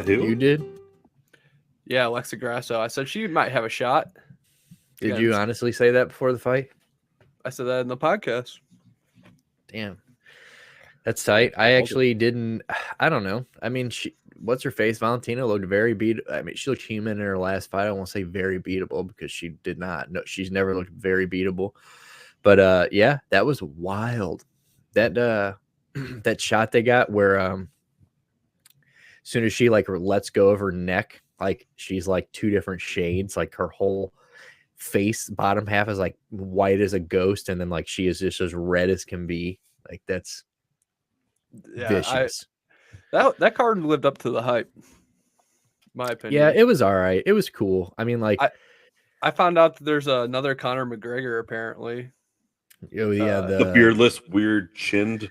do? You did? Yeah, Alexa Grasso. I said she might have a shot. Did you honestly say that before the fight? I said that in the podcast. Damn. That's tight. I actually didn't. I don't know. I mean, what's her face? Valentina looked very beat. I mean, she looked human in her last fight. I won't say very beatable because she did not. No, she's never looked very beatable. But yeah, that was wild. That that shot they got where as soon as she like lets go of her neck, like she's like two different shades, like her whole face bottom half is like white as a ghost, and then like she is just as red as can be. Like that's vicious. That card lived up to the hype, my opinion. Yeah, it was all right. It was cool. I mean, like I found out that there's another Conor McGregor apparently. Oh yeah, the beardless, weird chinned.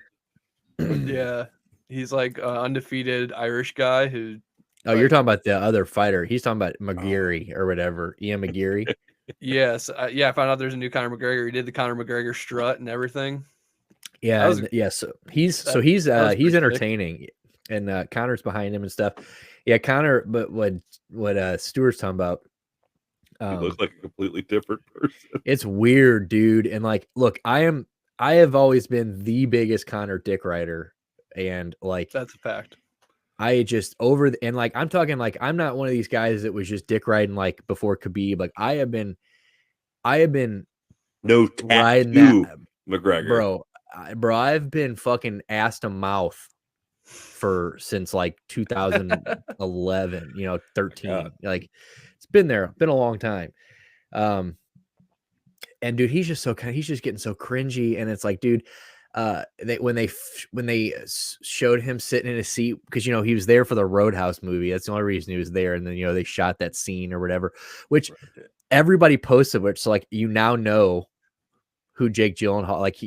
Yeah, he's like an undefeated Irish guy who. Oh, you're talking about the other fighter. He's talking about McGeary or whatever. Ian McGeary. Yes, yeah. I found out there's a new Conor McGregor. He did the Conor McGregor strut and everything. Yeah, So he's entertaining, and Conor's behind him and stuff. Yeah, Conor. But what Stuart's talking about? He looks like a completely different person. It's weird, dude. And like, look, I have always been the biggest Conor dick rider, and like that's a fact. I just and like I'm talking like I'm not one of these guys that was just dick riding like before Khabib. Like I have been no riding that McGregor, bro. I've been fucking ass to mouth since like 2011, 13. Yeah. Like it's been a long time. And dude, he's just getting so cringy, and it's like, dude, when they showed him sitting in a seat, because he was there for the Roadhouse movie. That's the only reason he was there. And then they shot that scene or whatever, which everybody posted, which so like now know who Jake Gyllenhaal, like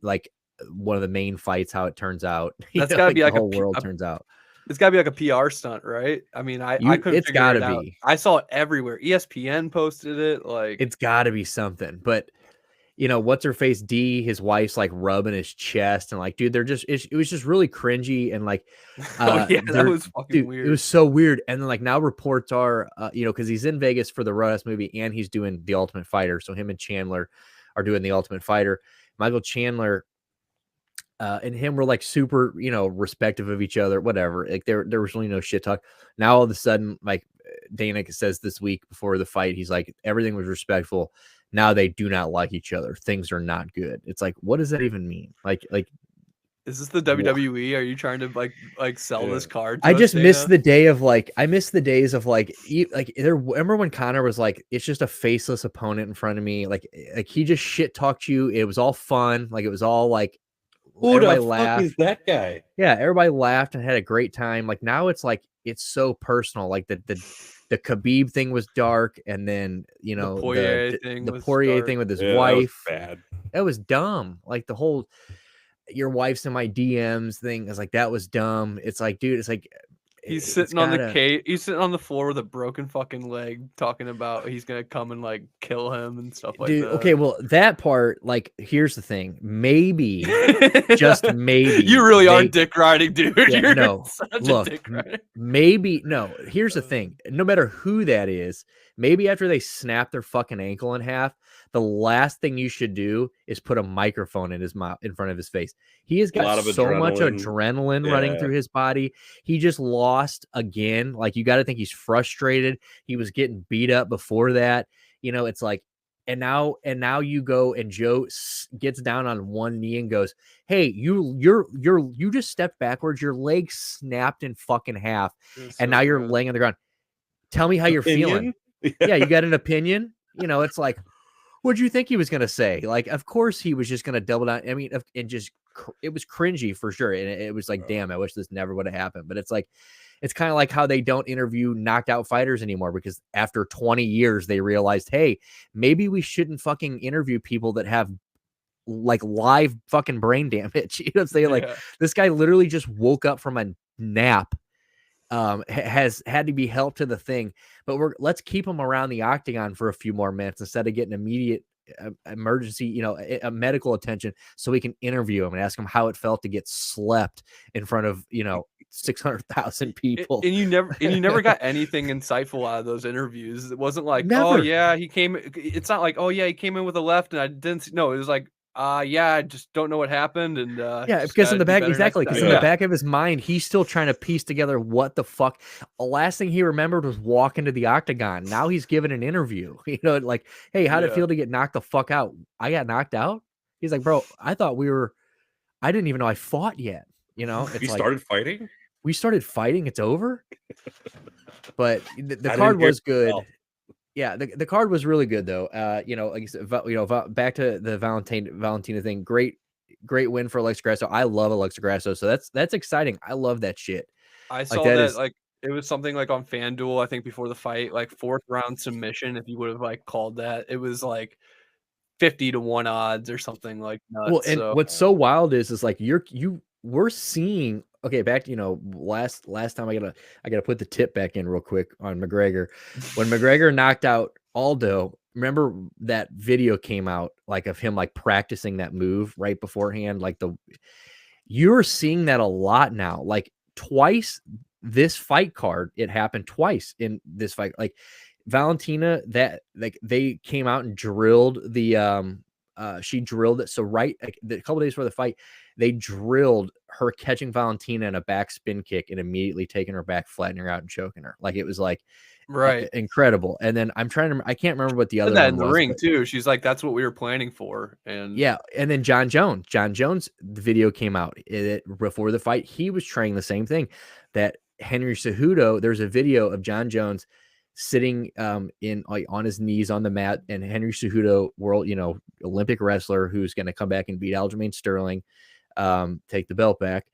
like one of the main fights, how it turns out. That's gotta be like the whole world turns out. It's gotta be like a PR stunt, right? I mean, I couldn't. It's gotta be. Out. I saw it everywhere. ESPN posted it. Like it's gotta be something. But what's her face? D, his wife's like rubbing his chest, and like, dude, it was just really cringy, and like, that was fucking weird. It was so weird. And then like now reports are, because he's in Vegas for the Roadhouse movie, and he's doing The Ultimate Fighter. So him and Chandler are doing The Ultimate Fighter. Michael Chandler and him were like super, respective of each other, whatever. Like there was really no shit talk. Now all of a sudden, like Dana says this week before the fight, he's like, everything was respectful. Now they do not like each other. Things are not good. It's like, what does that even mean? Like, is this the WWE? Are you trying to like sell this card? I just miss the day of like, I miss the days of like remember when Conor was like, it's just a faceless opponent in front of me. Like he just shit talked you. It was all fun. Like it was all like, who the fuck is that guy? Yeah, everybody laughed and had a great time. Like now it's like it's so personal. Like the Khabib thing was dark, and then the Poirier thing with his wife. That was bad. That was dumb. Like the whole your wife's in my DMs thing is like that was dumb. It's like, dude, it's like he's sitting on the cage. He's sitting on the floor with a broken fucking leg, talking about he's gonna come and like kill him and stuff like that. Okay, well, that part, like, here's the thing. Maybe, just maybe, you really are dick riding, dude. Yeah, no, look, maybe no. Here's the thing. No matter who that is, maybe after they snap their fucking ankle in half, the last thing you should do is put a microphone in his mouth, in front of his face. He has got so much adrenaline running through his body. He just lost again. Like, you got to think he's frustrated. He was getting beat up before that. It's like, and now you go and Joe gets down on one knee and goes, "Hey, you just stepped backwards. Your leg snapped in fucking half, and now you're laying on the ground. Tell me how you're feeling." Yeah, you got an opinion? It's like, what do you think he was going to say? Like, of course he was just going to double down. I mean, it was cringy for sure. And it was like, damn, I wish this never would have happened. But it's like, it's kind of like how they don't interview knocked out fighters anymore, because after 20 years, they realized, hey, maybe we shouldn't fucking interview people that have like live fucking brain damage. You know what I'm saying? Like, this guy literally just woke up from a nap. Has had to be helped to the thing, but let's keep him around the octagon for a few more minutes instead of getting immediate emergency, a medical attention, so we can interview him and ask him how it felt to get slept in front of, 600,000 people. And you never got anything insightful out of those interviews. It wasn't like, Never. oh yeah, he came. It's not like, oh yeah, he came in with a left and I didn't see. No, it was like, yeah, I just don't know what happened. And yeah, because in the back, exactly, because in Yeah. the back of his mind, he's still trying to piece together what the fuck. The last thing he remembered was walking to the octagon. Now he's giving an interview. You know, like, hey, how'd it feel to get knocked the fuck out? I got knocked out. He's like, bro, I thought I didn't even know I fought yet. You know, it's You started fighting. We started fighting. It's over. But the card was good. Yeah, the card was really good though. You know, like you said, back to the Valentina thing. Great win for Alexa Grasso. I love Alexa Grasso, so that's exciting. I love that shit. I saw that like it was something like on FanDuel, I think before the fight, like 4th round submission. If you would have like called that, it was like 50-1 odds or something like nuts. Well, and what's so wild is like we're seeing. Okay, back to last time I gotta put the tip back in real quick on McGregor. When McGregor knocked out Aldo, remember that video came out like of him like practicing that move right beforehand. Like you're seeing that a lot now. Like twice this fight card, it happened twice in this fight. Like Valentina, that like they came out and drilled the she drilled it. So right a couple days before the fight, they drilled her catching Valentina in a back spin kick and immediately taking her back, flattening her out and choking her. Like it was like incredible. And then I can't remember what the other one in the ring too. She's like, that's what we were planning for. And yeah, and then Jon Jones, the video came out before the fight. He was trying the same thing. That Henry Cejudo, there's a video of Jon Jones sitting in like on his knees on the mat, and Henry Cejudo, world Olympic wrestler who's going to come back and beat Aljamain Sterling, take the belt back.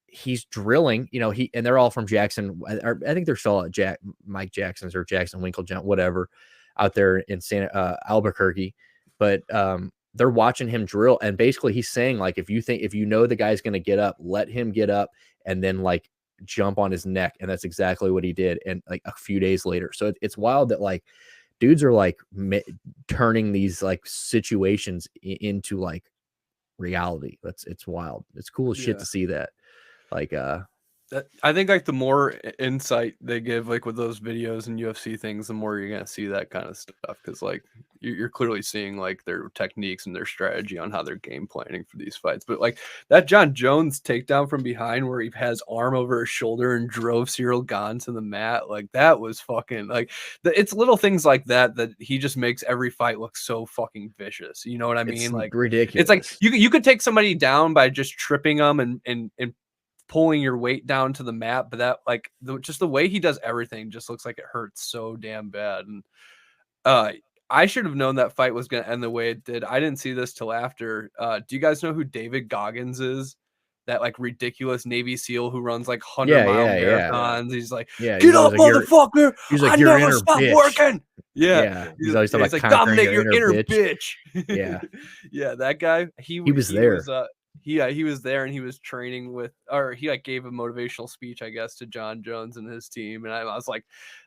He's drilling, and they're all from Jackson. I think they're still at Mike Jackson's or Jackson Winkle, whatever, out there in Albuquerque. But they're watching him drill, and basically he's saying like, if you know the guy's going to get up, let him get up, and then like jump on his neck. And that's exactly what he did. And like a few days later, so it's wild that like dudes are like turning these like situations into like reality. It's wild. It's cool as shit to see that. Like I think like the more insight they give like with those videos and UFC things, the more you're gonna see that kind of stuff, because like you're clearly seeing like their techniques and their strategy on how they're game planning for these fights. But like that Jon Jones takedown from behind where he has arm over his shoulder and drove Cyril Gane to the mat, like that was fucking like it's little things like that he just makes every fight look so fucking vicious. You know what I mean? It's like ridiculous. It's like you could take somebody down by just tripping them and pulling your weight down to the mat, but that like just the way he does everything just looks like it hurts so damn bad. And I should have known that fight was going to end the way it did. I didn't see this till after. Do you guys know who David Goggins is? That like ridiculous Navy SEAL who runs like 100-mile marathons. He's like, get up, motherfucker! He's like, I never stop working. Yeah. He's always like dominate your inner bitch. Yeah, yeah, that guy. He was there. He was there, and he was training with, or he like gave a motivational speech, I guess, to Jon Jones and his team. And I was like,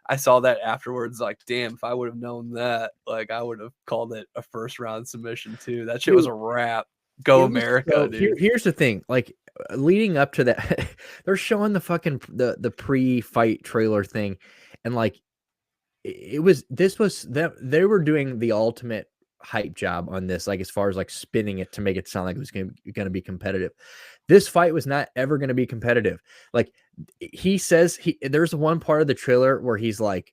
I saw that afterwards, like, damn, if I would have known that, like, I would have called it a 1st round submission too. That shit was a wrap. Go America, dude. Here's the thing, like leading up to that, they're showing the fucking the pre-fight trailer thing, and like they were doing the ultimate hype job on this, like as far as like spinning it to make it sound like it was going to be competitive. This fight was not ever going to be competitive. Like he says, there's one part of the trailer where he's like,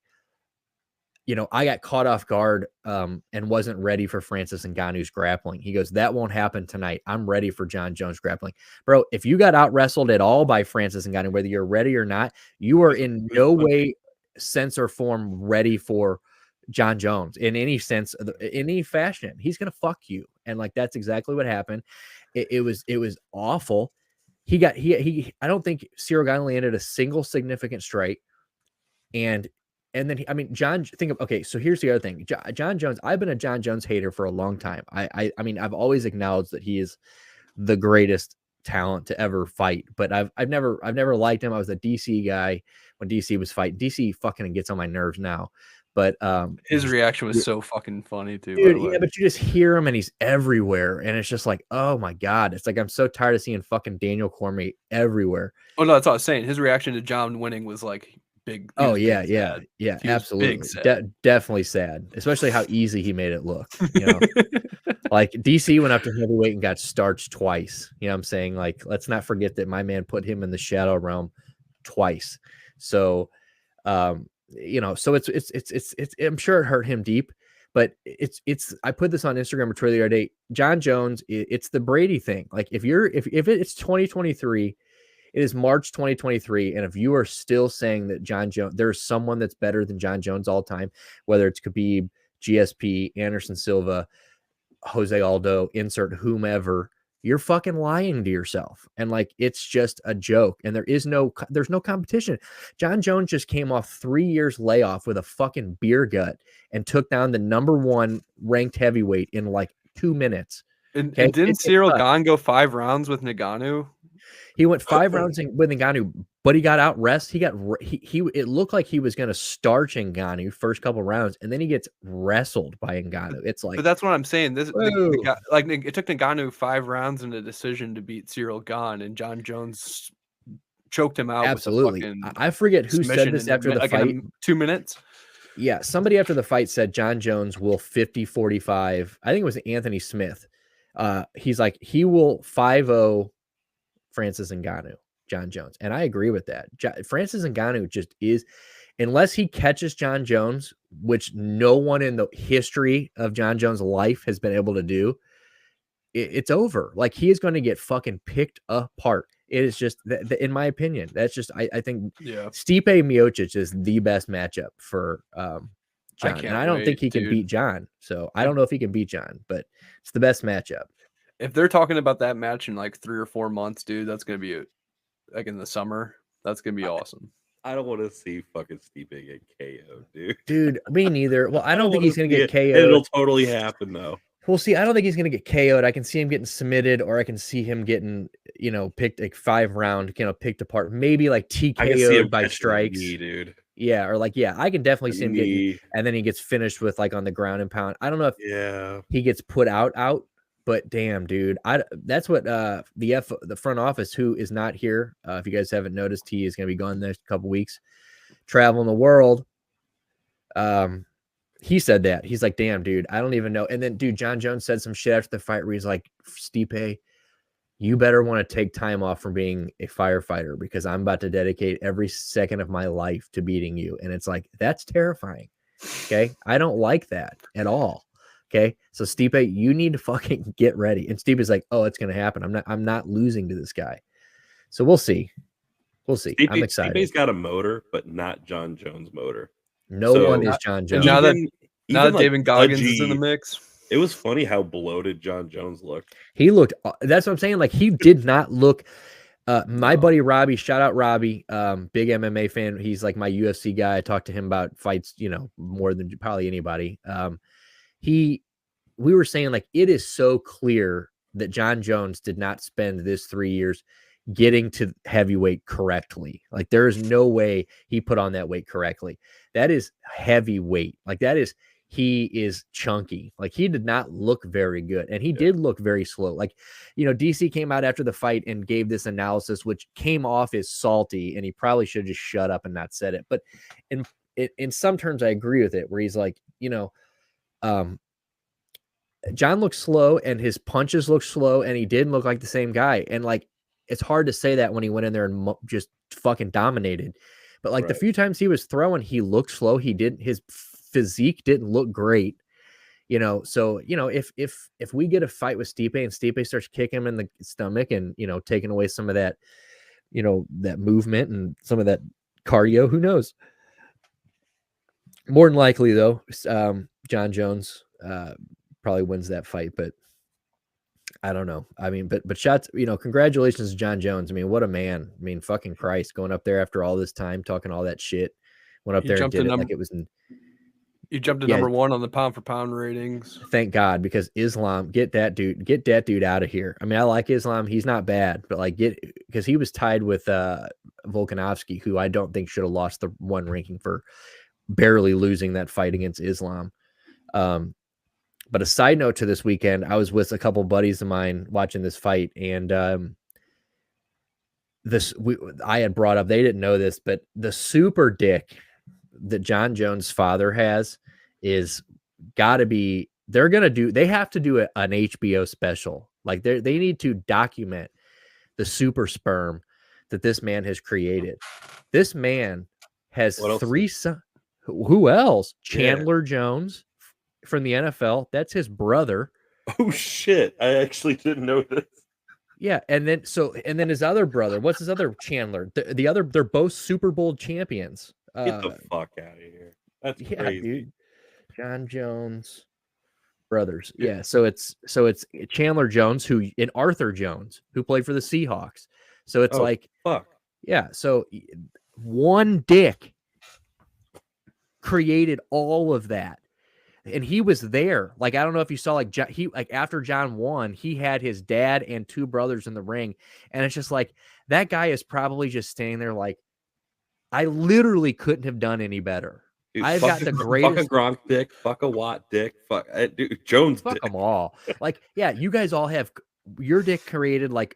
I got caught off guard and wasn't ready for Francis Ngannou's grappling. He goes, that won't happen tonight. I'm ready for Jon Jones grappling. Bro, if you got out wrestled at all by Francis Ngannou, whether you're ready or not, you are in no way, sense or form ready for Jon Jones in any sense, in any fashion. He's gonna fuck you, and like that's exactly what happened. It was awful. I don't think Cyril Gane landed a single significant strike, and then John. So here's the other thing. Jon Jones. I've been a Jon Jones hater for a long time. I mean I've always acknowledged that he is the greatest talent to ever fight, but I've never liked him. I was a DC guy when DC was fighting. DC fucking gets on my nerves now. But his reaction was so fucking funny too, dude. Yeah, but you just hear him and he's everywhere, and it's just like, oh my god, it's like I'm so tired of seeing fucking Daniel Cormier everywhere. Oh no, that's what I was saying. His reaction to Jon winning was like big. Oh yeah, absolutely, definitely sad, especially how easy he made it look. You know, like DC went up to heavyweight and got starched twice. You know what I'm saying? Like, let's not forget that my man put him in the shadow realm twice. So, you know, so it's I'm sure it hurt him deep, but it's I put this on Instagram or Twitter the other day. Jon Jones, it's the Brady thing. Like, if it's 2023, it is March 2023, and if you are still saying that Jon Jones, there's someone that's better than Jon Jones all time, whether it's Khabib, GSP, Anderson Silva, Jose Aldo, insert whomever, you're fucking lying to yourself. And like, it's just a joke. And there's no competition. Jon Jones just came off 3 years layoff with a fucking beer gut and took down the #1 ranked heavyweight in like 2 minutes. And didn't Cyril Gane go 5 rounds with Ngannou? He went 5 rounds with Ngannou, but he got out rest. It looked like he was going to starch Ngannou first couple rounds, and then he gets wrestled by Ngannou. It's like, but that's what I'm saying. It took Ngannou 5 rounds in a decision to beat Cyril Gane, and Jon Jones choked him out. Absolutely. I forget who said this after the fight. 2 minutes. Yeah, somebody after the fight said Jon Jones will 50-45. I think it was Anthony Smith. He's like, he will 5-0 Francis Ngannou, Jon Jones. And I agree with that. Francis Ngannou just is, unless he catches Jon Jones, which no one in the history of Jon Jones' life has been able to do, it's over. Like, he is going to get fucking picked apart. It is just, in my opinion, that's just, I think Stipe Miocic is the best matchup for Jon. And I don't think he can beat Jon. So I don't know if he can beat Jon, but it's the best matchup. If they're talking about that match in like 3 or 4 months, dude, that's going to be like in the summer. That's going to be awesome. I don't want to see fucking Stipe get KO'd, dude. Dude, me neither. Well, I don't think he's going to get KO'd. It'll totally happen, though. We'll see. I don't think he's going to get KO'd. I can see him getting submitted, or I can see him getting, picked like 5 round, picked apart. Maybe like TKO'd by strikes. Dude. Yeah, or like, I can definitely see him getting, and then he gets finished with like on the ground and pound. I don't know if he gets put out, but damn, dude, that's what the front office, who is not here. If you guys haven't noticed, he is going to be gone the next couple weeks, traveling the world. He said that. He's like, damn, dude, I don't even know. And then, dude, Jon Jones said some shit after the fight where he's like, Stipe, you better want to take time off from being a firefighter, because I'm about to dedicate every second of my life to beating you. And it's like, that's terrifying. Okay. I don't like that at all. Okay. So Stipe, you need to fucking get ready. And Stipe's like, oh, it's going to happen. I'm not losing to this guy. So we'll see. I'm excited. Stipe's got a motor, but not Jon Jones' motor. No one is Jon Jones. Now that David Goggins is in the mix. It was funny how bloated Jon Jones looked. He looked, that's what I'm saying. Like, he did not look, my buddy Robbie, shout out Robbie, big MMA fan. He's like my UFC guy. I talked to him about fights, more than probably anybody. We were saying, like, it is so clear that Jon Jones did not spend this 3 years getting to heavyweight correctly. Like, there is no way he put on that weight correctly. That is heavyweight. Like, he is chunky. Like, he did not look very good. And he did look very slow. Like, DC came out after the fight and gave this analysis, which came off as salty, and he probably should have just shut up and not said it. But in some terms, I agree with it, where he's like, Jon looked slow and his punches looked slow, and he didn't look like the same guy. And like, it's hard to say that when he went in there and just fucking dominated. But like, the few times he was throwing, he looked slow. His physique didn't look great, so if we get a fight with Stipe and Stipe starts kicking him in the stomach and taking away some of that that movement and some of that cardio, who knows? More than likely though, Jon Jones probably wins that fight, but I don't know. I mean, but shots, congratulations to Jon Jones. I mean, what a man. I mean, fucking Christ, going up there after all this time talking all that shit, went up there and did it like it was You jumped to number 1 on the pound for pound ratings. Thank God, because Islam, get that dude out of here. I mean, I like Islam. He's not bad, but like, because he was tied with Volkanovski, who I don't think should have lost the 1 ranking for barely losing that fight against Islam. But a side note to this weekend, I was with a couple buddies of mine watching this fight, and I had brought up, they didn't know this, but the super dick that Jon Jones' father has is got to be, they have to do an HBO special. Like they need to document the super sperm that this man has created. This man has three sons. Who else? Chandler Jones from the NFL. That's his brother. Oh shit. I actually didn't know this. Yeah, and then his other brother, what's his other Chandler? The other, they're both Super Bowl champions. Get the fuck out of here. That's crazy. Dude. Jon Jones brothers. Yeah, so it's Chandler Jones and Arthur Jones, who played for the Seahawks. So it's fuck. Yeah, so one dick created all of that. And he was there. Like, I don't know if you saw, like, after John won, he had his dad and two brothers in the ring. And it's just like, that guy is probably just standing there like, I literally couldn't have done any better. Dude, I've got the greatest. Fuck a Gronk dick, fuck a Watt dick, fuck dude, Jones fuck dick. them all. Like, yeah, you guys all have your dick created like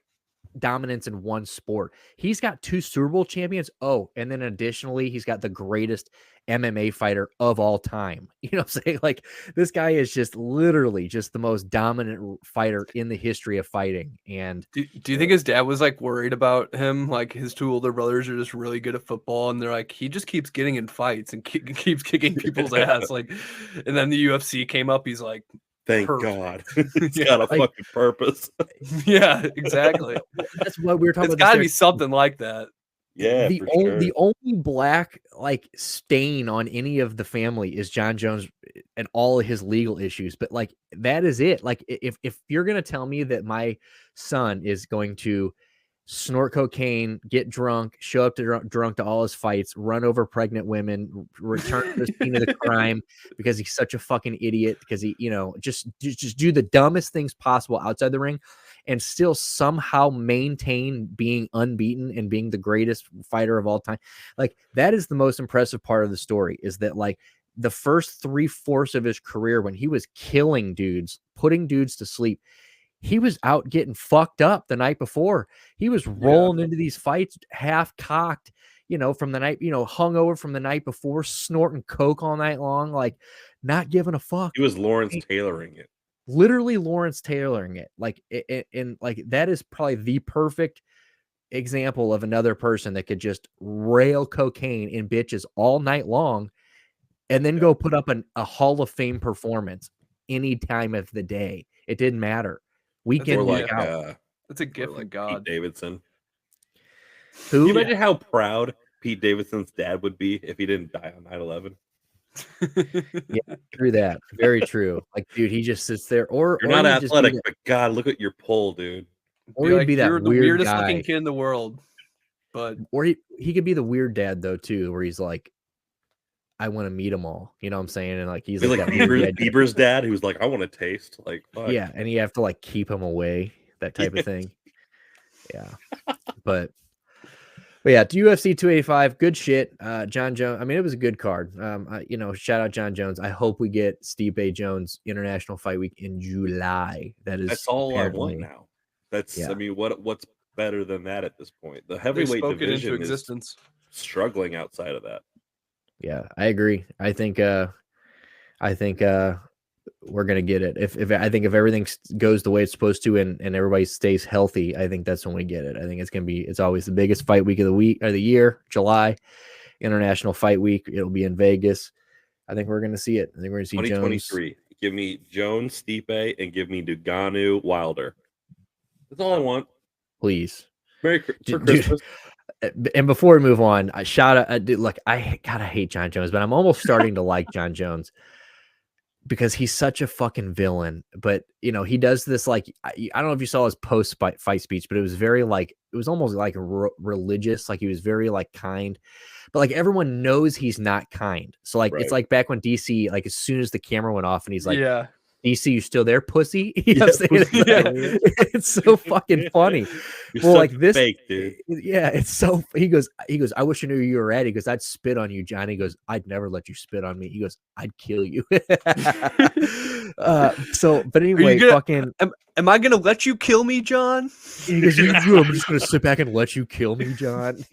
dominance in one sport. He's got 2 Super Bowl champions. Oh, and then additionally, he's got the greatest MMA fighter of all time. You know what I'm saying? Like, this guy is just literally just the most dominant fighter in the history of fighting. And do you think his dad was like worried about him? Like, his 2 older brothers are just really good at football, and they're like, he just keeps getting in fights and keeps kicking people's ass. Like, and then the UFC came up. He's like, thank God. It's got a fucking purpose. Yeah, exactly. That's what we were talking It's about. It's got to be something like that. Yeah, the only black like stain on any of the family is Jon Jones and all of his legal issues. But like, that is it. Like, if you're gonna tell me that my son is going to snort cocaine, get drunk, show up to drunk to all his fights, run over pregnant women, return to the scene of the crime because he's such a fucking idiot, because he, just do the dumbest things possible outside the ring and still somehow maintain being unbeaten and being the greatest fighter of all time. Like, that is the most impressive part of the story, is that like the first 3/4 of his career, when he was killing dudes, putting dudes to sleep, he was out getting fucked up the night before. He was rolling into these fights half cocked, from the night, hungover from the night before, snorting coke all night long, like not giving a fuck. He was Lawrence tailoring it. Literally Lawrence tailoring it. Like, and like, that is probably the perfect example of another person that could just rail cocaine in bitches all night long and then go put up a Hall of Fame performance any time of the day. It didn't matter. Weekend, week out. That's a gift from God. Pete Davidson. Who? Can you imagine how proud Pete Davidson's dad would be if he didn't die on 9/11? Yeah, true that. Very true. Like, dude, he just sits there. Or you're not athletic, but God, look at your pull, dude. Or he'd be that you're the weird weirdest guy. looking kid in the world. But or he could be the weird dad though too, where he's like, I want to meet them all. You know what I'm saying? And like, he's like Bieber's dad, who's like, I want to taste. Like, fuck. Yeah, and you have to like keep him away, that type of thing. Yeah, but yeah, UFC 285, good shit. Jon Jones. I mean, it was a good card. Shout out Jon Jones. I hope we get Stipe Jones International Fight Week in July. That's all I want now. That's I mean, what's better than that at this point? The heavyweight division is struggling outside of that. Yeah, I agree. I think we're gonna get it. If everything goes the way it's supposed to and everybody stays healthy, I think that's when we get it. I think it's always the biggest fight week of the week or the year, July, International Fight Week. It'll be in Vegas. I think we're gonna see it. I think we're gonna see 2023. Jones. Give me Jones, Stipe, and give me Ngannou, Wilder. That's all I want. Please. Merry Christmas. And before we move on, I hate Jon Jones, but I'm almost starting to like Jon Jones because he's such a fucking villain. But he does this, like, I don't know if you saw his post fight speech, but it was very like, it was almost like religious. Like, he was very like kind, but like everyone knows he's not kind. So like, It's like back when DC, like as soon as the camera went off and he's like, DC, you still there, pussy? It's so fucking funny. You're like this fake, dude. Yeah, it's so. He goes. I wish I knew you were at. He goes, I'd spit on you, John. He goes, I'd never let you spit on me. He goes, I'd kill you. But anyway, fucking. Am I gonna let you kill me, John? He goes, I'm just gonna sit back and let you kill me, John.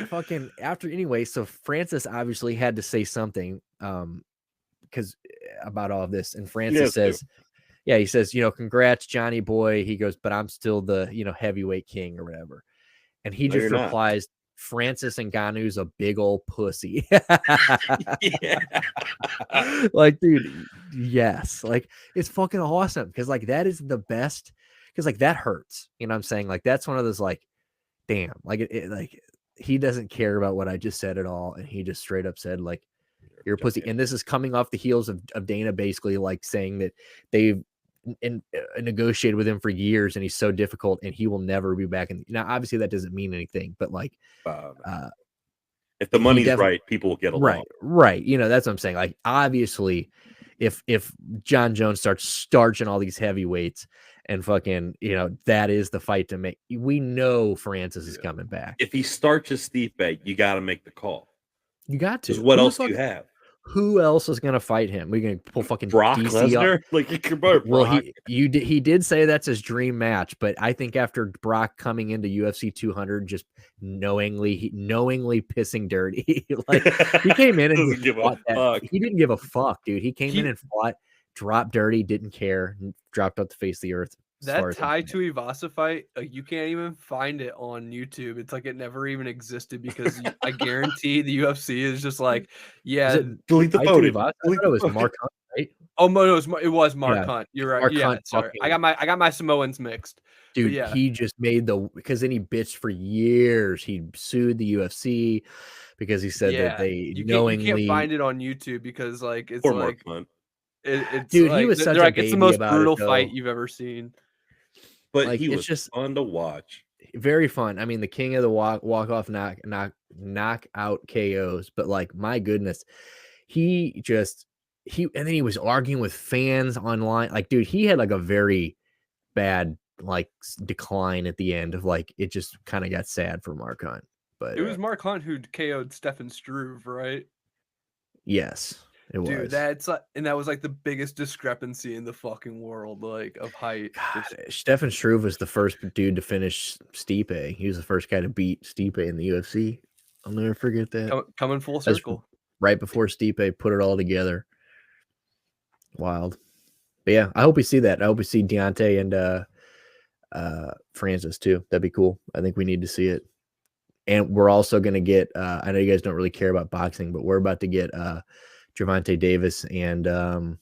Fucking after anyway. So Francis obviously had to say something, because about all of this, and Francis says, yeah, he says, congrats, Johnny boy. He goes, but I'm still the, heavyweight king or whatever. And he just replies, Francis Ngannou's a big old pussy. Like, dude, yes. Like, it's fucking awesome. Cause like, that is the best. Cause like, that hurts. You know what I'm saying? Like, that's one of those, like, damn, like like he doesn't care about what I just said at all. And he just straight up said, like, you're a pussy. And this is coming off the heels of Dana basically like saying that they've negotiated with him for years and he's so difficult and he will never be back in. Now, obviously that doesn't mean anything, but like, if the money's right, people will get along. Right. That's what I'm saying. Like, obviously if Jon Jones starts starching all these heavyweights and fucking, that is the fight to make. We know Francis is coming back. If he starches Stipe, you got to make the call. You got to. What else do you have? Who else is gonna fight him? We're gonna pull fucking Brock Lesnar. Like, well, he did say that's his dream match, but I think after Brock coming into UFC 200, just knowingly pissing dirty, like he came in and he didn't give a fuck, dude. He came in and fought, dropped dirty, didn't care, and dropped off the face of the earth. That Tai Tuivasa fight, you can't even find it on YouTube. It's like it never even existed because I guarantee the UFC is just like, delete the photo. I thought it was Mark Hunt, right? Oh no, it was Mark Hunt. You're right. Hunt, sorry, I got my Samoans mixed. Dude, he just made because then he bitched for years. He sued the UFC because he said that they knowingly. You can't find it on YouTube because like it's Mark Hunt. It's dude, like, he was such a baby. It's the most brutal fight you've ever seen. But like, he was just fun to watch. Very fun. I mean, the king of the walk-off knockout KOs. But like, my goodness, and then he was arguing with fans online. Like, dude, he had like a very bad like decline at the end of like, it just kind of got sad for Mark Hunt. But it was Mark Hunt who KO'd Stefan Struve, right? Yes. It was. Dude, that was like the biggest discrepancy in the fucking world, like of height. Stefan Struve was the first dude to finish Stipe. He was the first guy to beat Stipe in the UFC. I'll never forget that. Coming full circle. Right before Stipe put it all together. Wild. But yeah, I hope we see that. I hope we see Deontay and Francis too. That'd be cool. I think we need to see it. And we're also going to get, I know you guys don't really care about boxing, but we're about to get Gervonta Davis and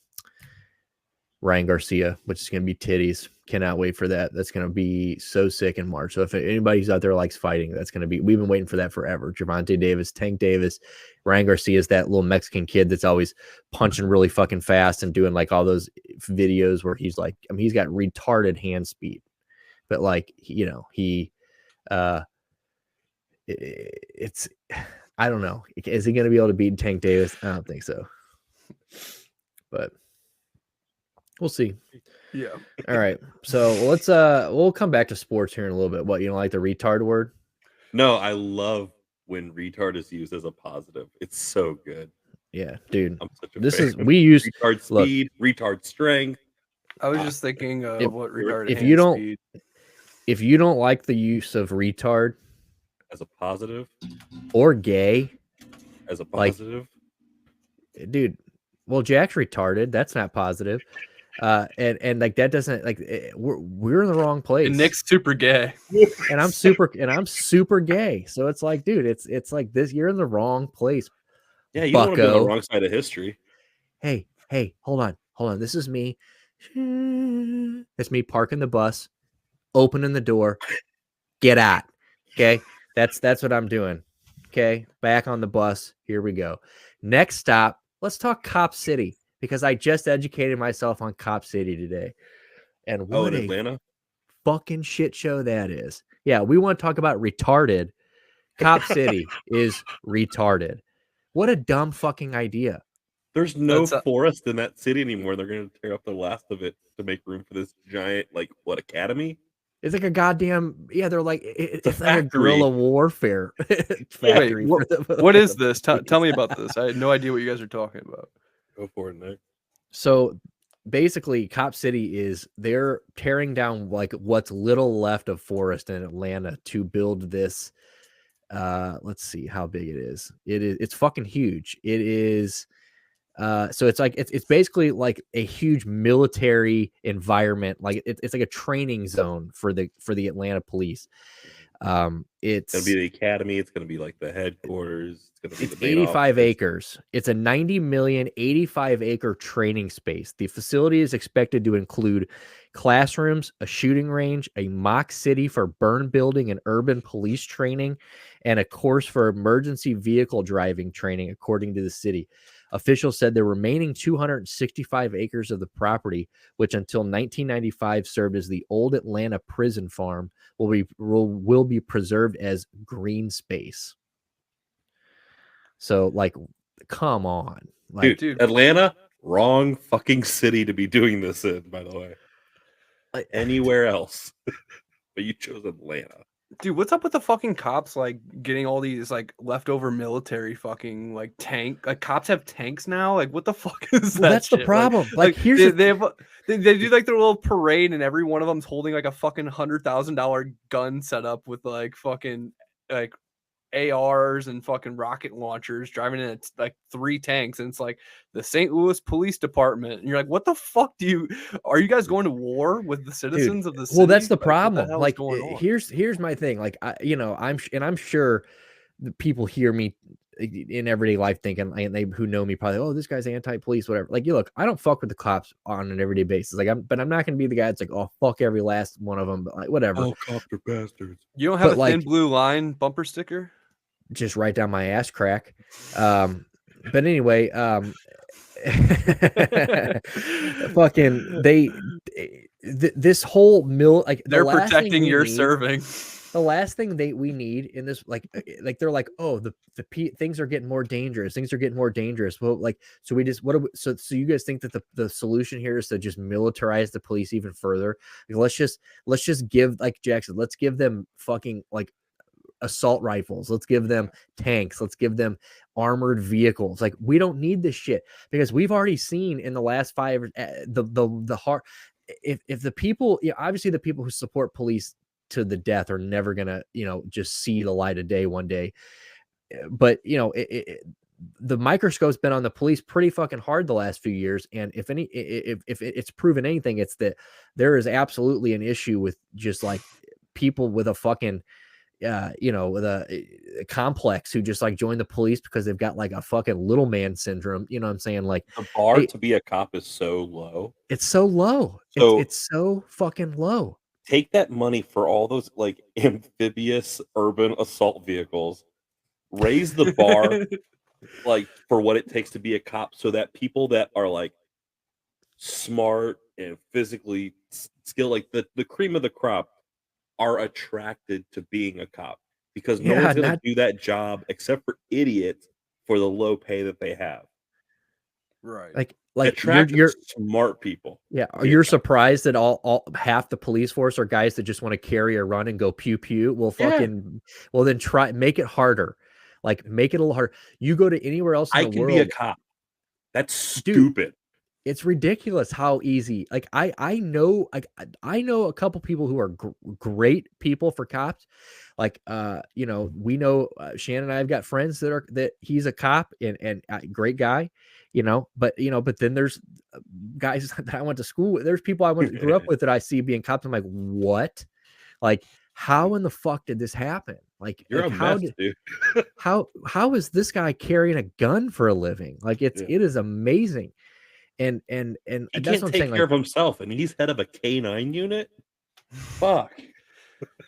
Ryan Garcia, which is going to be titties. Cannot wait for that. That's going to be so sick in March. So if anybody's out there likes fighting, that's going to be, we've been waiting for that forever. Gervonta Davis, Tank Davis, Ryan Garcia is that little Mexican kid that's always punching really fucking fast and doing like all those videos where he's like, I mean, he's got retarded hand speed, but like, it's, I don't know. Is he going to be able to beat Tank Davis? I don't think so. But we'll see. Yeah. All right. So let's we'll come back to sports here in a little bit. What, you don't like the retard word? No, I love when retard is used as a positive. It's so good. Yeah, dude. I'm such a fan. We use retard speed, retard strength. I was just thinking of what retard speed. If you don't like the use of retard as a positive or gay as a positive, like, dude, well, Jack's retarded. That's not positive. And like that doesn't like we're in the wrong place. And Nick's super gay, and I'm super gay. So it's like, dude, it's like this. You're in the wrong place. Yeah, you don't want to be on the wrong side of history. Hey, hold on. This is me. It's me parking the bus, opening the door. Get out. Okay. That's what I'm doing. Okay. Back on the bus. Here we go. Next stop. Let's talk Cop City because I just educated myself on Cop City today. And what in Atlanta? Fucking shit show that is. Yeah. We want to talk about retarded. Cop City is retarded. What a dumb fucking idea. There's no forest in that city anymore. They're going to tear up the last of it to make room for this giant, like, what, academy? It's like a goddamn, yeah, they're like, it's like factory. a guerrilla warfare factory. Wait, what is this? Tell me about this. I had no idea what you guys are talking about. Go for it, Nick. So basically, Cop City they're tearing down like what's little left of forest in Atlanta to build this. Let's see how big it is. It's fucking huge. It is. So it's like it's basically like a huge military environment. Like it's like a training zone for the Atlanta police. It's gonna be the academy. It's gonna be like the headquarters. It's 85 acres. It's a 90 million 85-acre training space. The facility is expected to include classrooms, a shooting range, a mock city for burn building and urban police training, and a course for emergency vehicle driving training, according to the city. Officials said the remaining 265 acres of the property, which until 1995 served as the old Atlanta prison farm, will be preserved as green space. So, like, come on. Like, dude, Atlanta, wrong fucking city to be doing this in, by the way. Like, anywhere else. But you chose Atlanta. Dude, what's up with the fucking cops, like, getting all these, like, leftover military fucking, like, tank? Like, cops have tanks now? Like, what the fuck is that? That's shit? The problem. Like here's they do, like, their little parade, and every one of them's holding, like, a fucking $100,000 gun set up with, like, fucking, like, ARs and fucking rocket launchers, driving in like 3 tanks, and it's like the St. Louis Police Department, and you're like, what the fuck are you guys going to war with the citizens of the city? Well, that's the like, problem. The like here's my thing. Like I'm sure the people hear me in everyday life thinking, and they who know me probably, oh, this guy's anti-police, whatever. Like, you look, I don't fuck with the cops on an everyday basis. Like, I'm not going to be the guy that's like, oh, fuck every last one of them, but like, whatever. Oh, cops are bastards. You don't have a thin blue line bumper sticker? Just right down my ass crack. But anyway, fucking this whole like they're protecting your serving. The last thing we need in this, like they're like, oh, the things are getting more dangerous. Things are getting more dangerous. Well, like, so we just, so you guys think that the solution here is to just militarize the police even further? Like, let's just give, like Jackson, let's give them fucking like assault rifles. Let's give them tanks. Let's give them armored vehicles. Like, we don't need this shit, because we've already seen in the last 5 the hard, if the people, obviously the people who support police to the death are never gonna, just see the light of day one day. But the microscope's been on the police pretty fucking hard the last few years, and if it's proven anything, it's that there is absolutely an issue with just like people with a fucking with a complex who just like join the police because they've got like a fucking little man syndrome. You know what I'm saying? Like, the bar to be a cop is so low. It's so low. So it's so fucking low. Take that money for all those like amphibious urban assault vehicles, raise the bar like for what it takes to be a cop, so that people that are like smart and physically skilled, like the cream of the crop, are attracted to being a cop, because no one's going to do that job except for idiots for the low pay that they have. Right. Like you're smart people. Yeah. You're surprised that all half the police force are guys that just want to carry a run and go pew pew. Well, well, then make it harder. Like, make it a little harder. You go to anywhere else in the world. I can be a cop. That's stupid. Dude, it's ridiculous how easy. Like, I know a couple people who are great people for cops. Like, we know Shannon and I have got friends that he's a cop and great guy, but then there's guys that I went to school with. There's people I grew up with that I see being cops. I'm like, what? Like, how in the fuck did this happen? Like, you're like, a mess, dude. how is this guy carrying a gun for a living? Like, it is amazing. And he can't take care of himself, and he's head of a K9 unit. Fuck.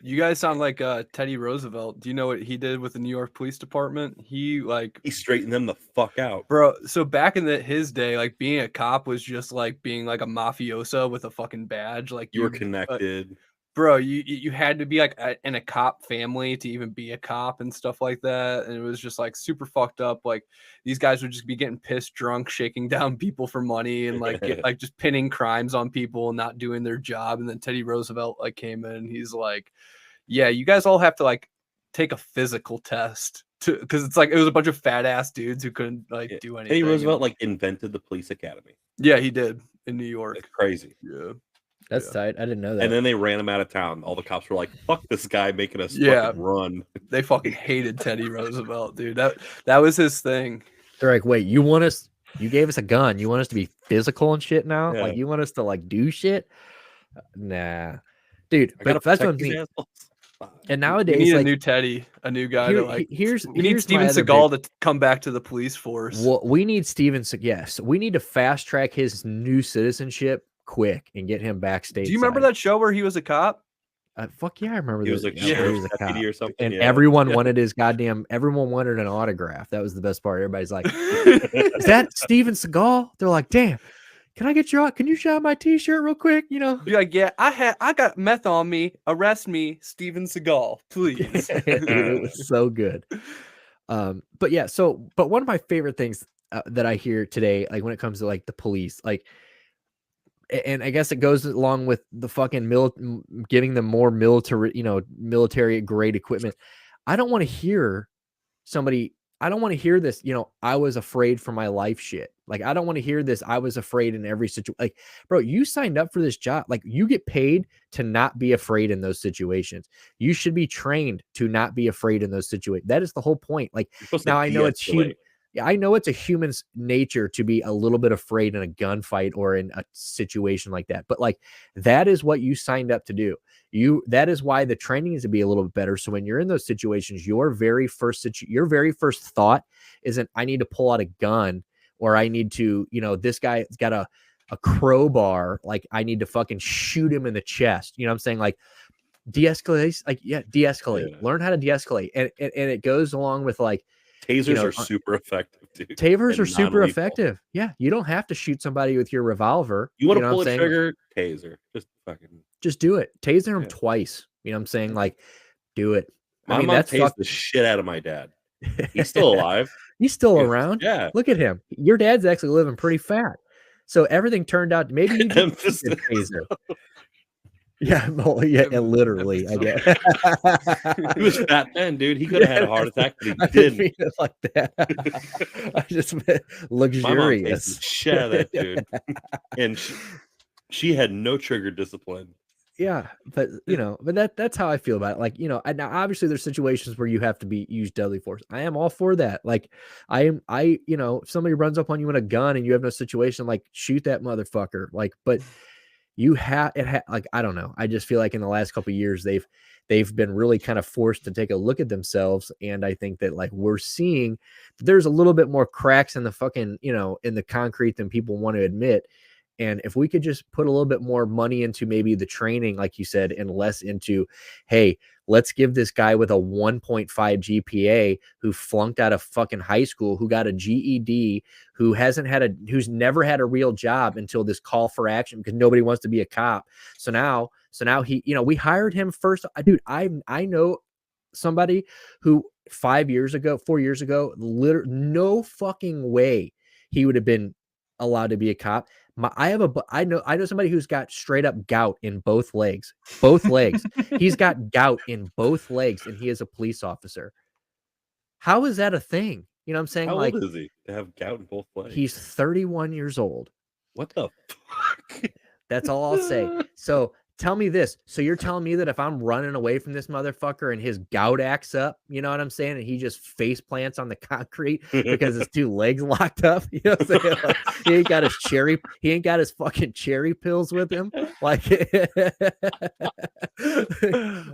You guys sound like Teddy Roosevelt. Do you know what he did with the New York Police Department? He straightened them the fuck out, bro. So back in his day, like, being a cop was just like being like a mafioso with a fucking badge. Like, you were connected. bro, you had to be like in a cop family to even be a cop and stuff like that. And it was just like super fucked up. Like these guys would just be getting pissed drunk, shaking down people for money and like like just pinning crimes on people and not doing their job. And then Teddy Roosevelt like came in and he's like, yeah, you guys all have to like take a physical test because it's like it was a bunch of fat ass dudes who couldn't like do anything. Teddy Roosevelt like invented the police academy. Yeah, he did in New York. It's crazy. Yeah. That's tight. I didn't know that. And then they ran him out of town. All the cops were like, fuck this guy making us fucking run. They fucking hated Teddy Roosevelt, dude. That was his thing. They're like, wait, you gave us a gun. You want us to be physical and shit now? Yeah. Like you want us to like do shit? Nah. Dude, but that's what I mean. And nowadays, we need like, a new Teddy, a new guy to like. We need Steven my other Seagal to come back to the police force. Well, we need Steven. Yes, we need to fast track his new citizenship quick and get him backstage. Do you remember that show where he was a cop? Fuck yeah, I remember. He was like, he was a cop or something, and everyone wanted his goddamn. Everyone wanted an autograph. That was the best part. Everybody's like, "Is that Steven Seagal?" They're like, "Damn, can you shine my T-shirt real quick?" You know, be like, "Yeah, I got meth on me. Arrest me, Steven Seagal, please." It was so good. But yeah, but one of my favorite things that I hear today, like when it comes to like the police, like. And I guess it goes along with the fucking giving them more military grade equipment. I don't want to hear this, I was afraid for my life shit. Like, I don't want to hear this. I was afraid in every situation. Like, bro, you signed up for this job. Like, you get paid to not be afraid in those situations. You should be trained to not be afraid in those situations. That is the whole point. Like, now I know it's human. Yeah, I know it's a human's nature to be a little bit afraid in a gunfight or in a situation like that. But like, that is what you signed up to do. That is why the training is to be a little bit better. So when you're in those situations, your very first thought isn't, I need to pull out a gun or I need to, this guy's got a crowbar. Like I need to fucking shoot him in the chest. You know what I'm saying? Like de-escalate, de-escalate, learn how to de-escalate. And it goes along with like, tasers are super effective, dude. Tasers are super effective. Yeah, you don't have to shoot somebody with your revolver. You want to pull a trigger? Taser. Just do it. Taser him twice. You know what I'm saying? Like, do it. My mom tased the shit out of my dad. He's still alive. He's still around. Yeah. Look at him. Your dad's actually living pretty fat. So everything turned out. Maybe you did taser. Yeah, literally. I guess he was fat then, dude. He could have had a heart attack, but he didn't. Mean it like that. I just meant luxurious. Shit out of that dude, and she had no trigger discipline. Yeah, but that's how I feel about it. Like, now obviously there's situations where you have to use deadly force. I am all for that. Like, if somebody runs up on you with a gun and you have no situation, like shoot that motherfucker. Like, but. Like, I don't know. I just feel like in the last couple of years, they've been really kind of forced to take a look at themselves. And I think that like we're seeing there's a little bit more cracks in the fucking, in the concrete than people want to admit. And if we could just put a little bit more money into maybe the training, like you said, and less into, hey, let's give this guy with a 1.5 GPA who flunked out of fucking high school, who got a GED, who's never had a real job until this call for action because nobody wants to be a cop. So now he, we hired him first. Dude, I know somebody who 4 years ago, literally no fucking way he would have been allowed to be a cop. I know somebody who's got straight up gout in both legs. He's got gout in both legs, and he is a police officer. How is that a thing? You know what I'm saying? How old is he to have gout in both legs? He's 31 years old. What the fuck? That's all I'll say. So tell me this. So you're telling me that if I'm running away from this motherfucker and his gout acts up, you know what I'm saying? And he just face plants on the concrete because his two legs locked up. You know what I'm saying? Like, he ain't got his fucking cherry pills with him. Like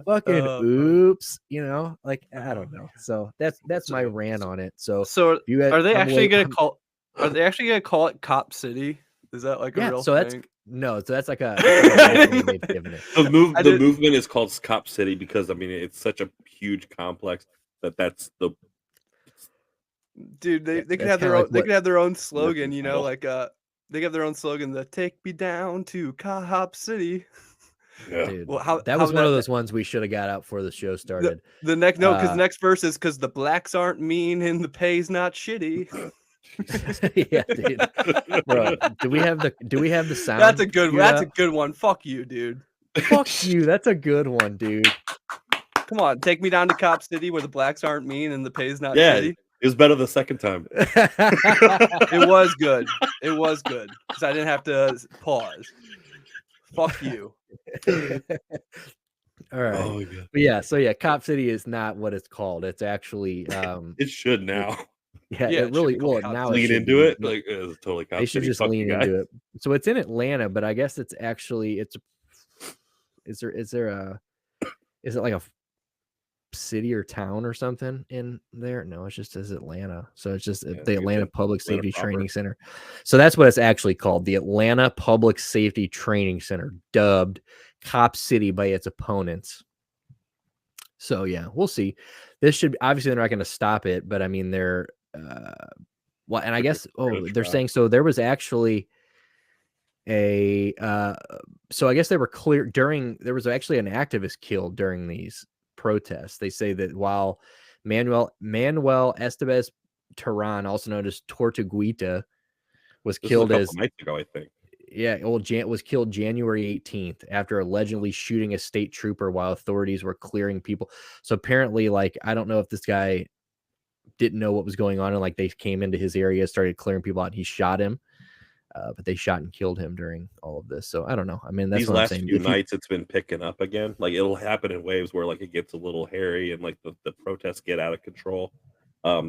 fucking oops, like I don't know. So that's my rant on it. So are they actually gonna call it Cop City? Is that like a real thing? So that's like a the movement is called Cop City because it's such a huge complex that's the dude. They could have their own. They could have their own slogan. Like they have their own slogan. The "Take me down to Cop City." Yeah. Dude, Well, that was one of those ones we should have got out before the show started. The next because the next verse is because the blacks aren't mean and the pay's not shitty. Yeah, dude. Bro, do we have the sound? That's a good queued that's up? a good one. Fuck you, dude. Fuck you. That's a good one, dude. Come on, take me down to Cop City where the blacks aren't mean and the pay's not Yeah, shitty. it was better the second time. It was good. It was good because I didn't have to pause. Fuck you. All right. Oh, yeah. But yeah, so yeah, Cop City is not what it's called. It's actually It should now. yeah, Yeah, it it really should be called well Cop now City. it Lean should into be. it. Like it's totally Cop They should City. just Fuck lean you into guys. it. So it's in Atlanta, but I guess it's actually is it like a city or town or something in there? No, it's just as Atlanta. So it's just the Atlanta Public Atlanta Safety proper. Training Center. So that's what it's actually called, the Atlanta Public Safety Training Center, dubbed Cop City by its opponents. So yeah, we'll see. This should obviously they're not going to stop it, but I mean they're well, and I guess they're saying so. There was actually a so I guess they were clear during there was actually an activist killed during these protests. They say that while Manuel Estevez Terran, also known as Tortuguita, was This killed was a as couple nights ago, I think. yeah, well, was killed January 18th after allegedly shooting a state trooper while authorities were clearing people. So apparently, like, I don't know if this guy didn't know what was going on and like they came into his area, started clearing people out, and he shot him. But they shot and killed him during all of this. So I don't know. I mean, that's These what I'm last saying. few nights, it's been picking up again. Like it'll happen in waves where like it gets a little hairy and like the protests get out of control.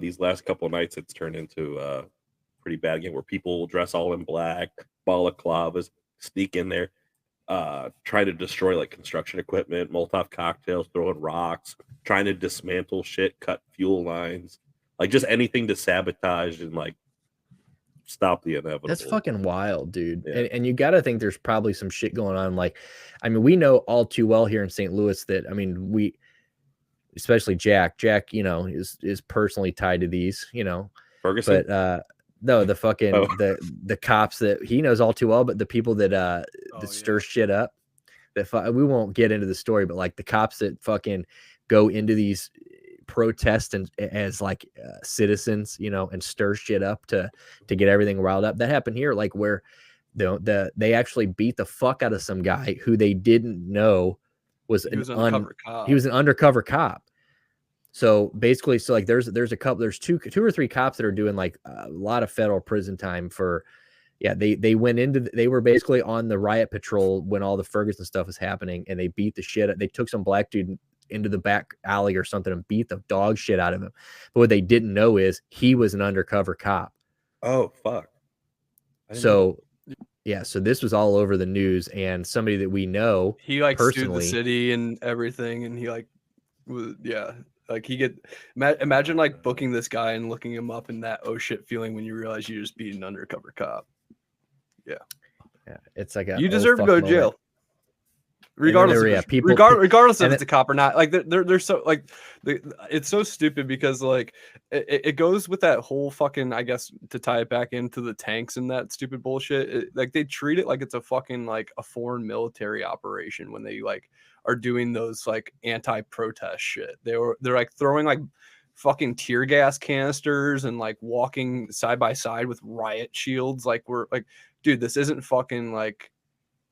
These last couple of nights, it's turned into pretty bad again, where people will dress all in black, balaclavas, sneak in there, try to destroy like construction equipment, Molotov cocktails, throwing rocks, trying to dismantle shit, cut fuel lines, like just anything to sabotage and like stop the inevitable. That's fucking wild, dude. Yeah. And you got to think there's probably some shit going on. Like, I mean, we know all too well here in St. Louis that, I mean, especially Jack, you know, is personally tied to these, you know, Ferguson. But no, the fucking the cops that he knows all too well, but the people that stir shit up, that we won't get into the story, but like the cops that fucking go into these protests and as like citizens, you know, and stir shit up to get everything riled up. That happened here, like where they actually beat the fuck out of some guy who they didn't know was an undercover cop. So basically, so like there's two or three cops that are doing like a lot of federal prison time for, yeah, they went into, they were basically on the riot patrol when all the Ferguson stuff was happening, and they beat the shit. They took some black dude into the back alley or something and beat the dog shit out of him. But what they didn't know is he was an undercover cop. Oh, fuck. So yeah, so this was all over the news, and somebody that we know, he like personally, sued the city and everything, and he like was, yeah. Like imagine like booking this guy and looking him up and that oh shit feeling when you realize you just beat an undercover cop. Yeah, it's like you deserve to go to jail, regardless if it's a cop or not. Like they're so like it's so stupid because like it goes with that whole fucking, I guess, to tie it back into the tanks and that stupid bullshit. Like they treat it like it's a fucking like a foreign military operation when they like are doing those like anti-protest shit. They're like throwing like fucking tear gas canisters and like walking side by side with riot shields. Like we're like, dude, this isn't fucking like,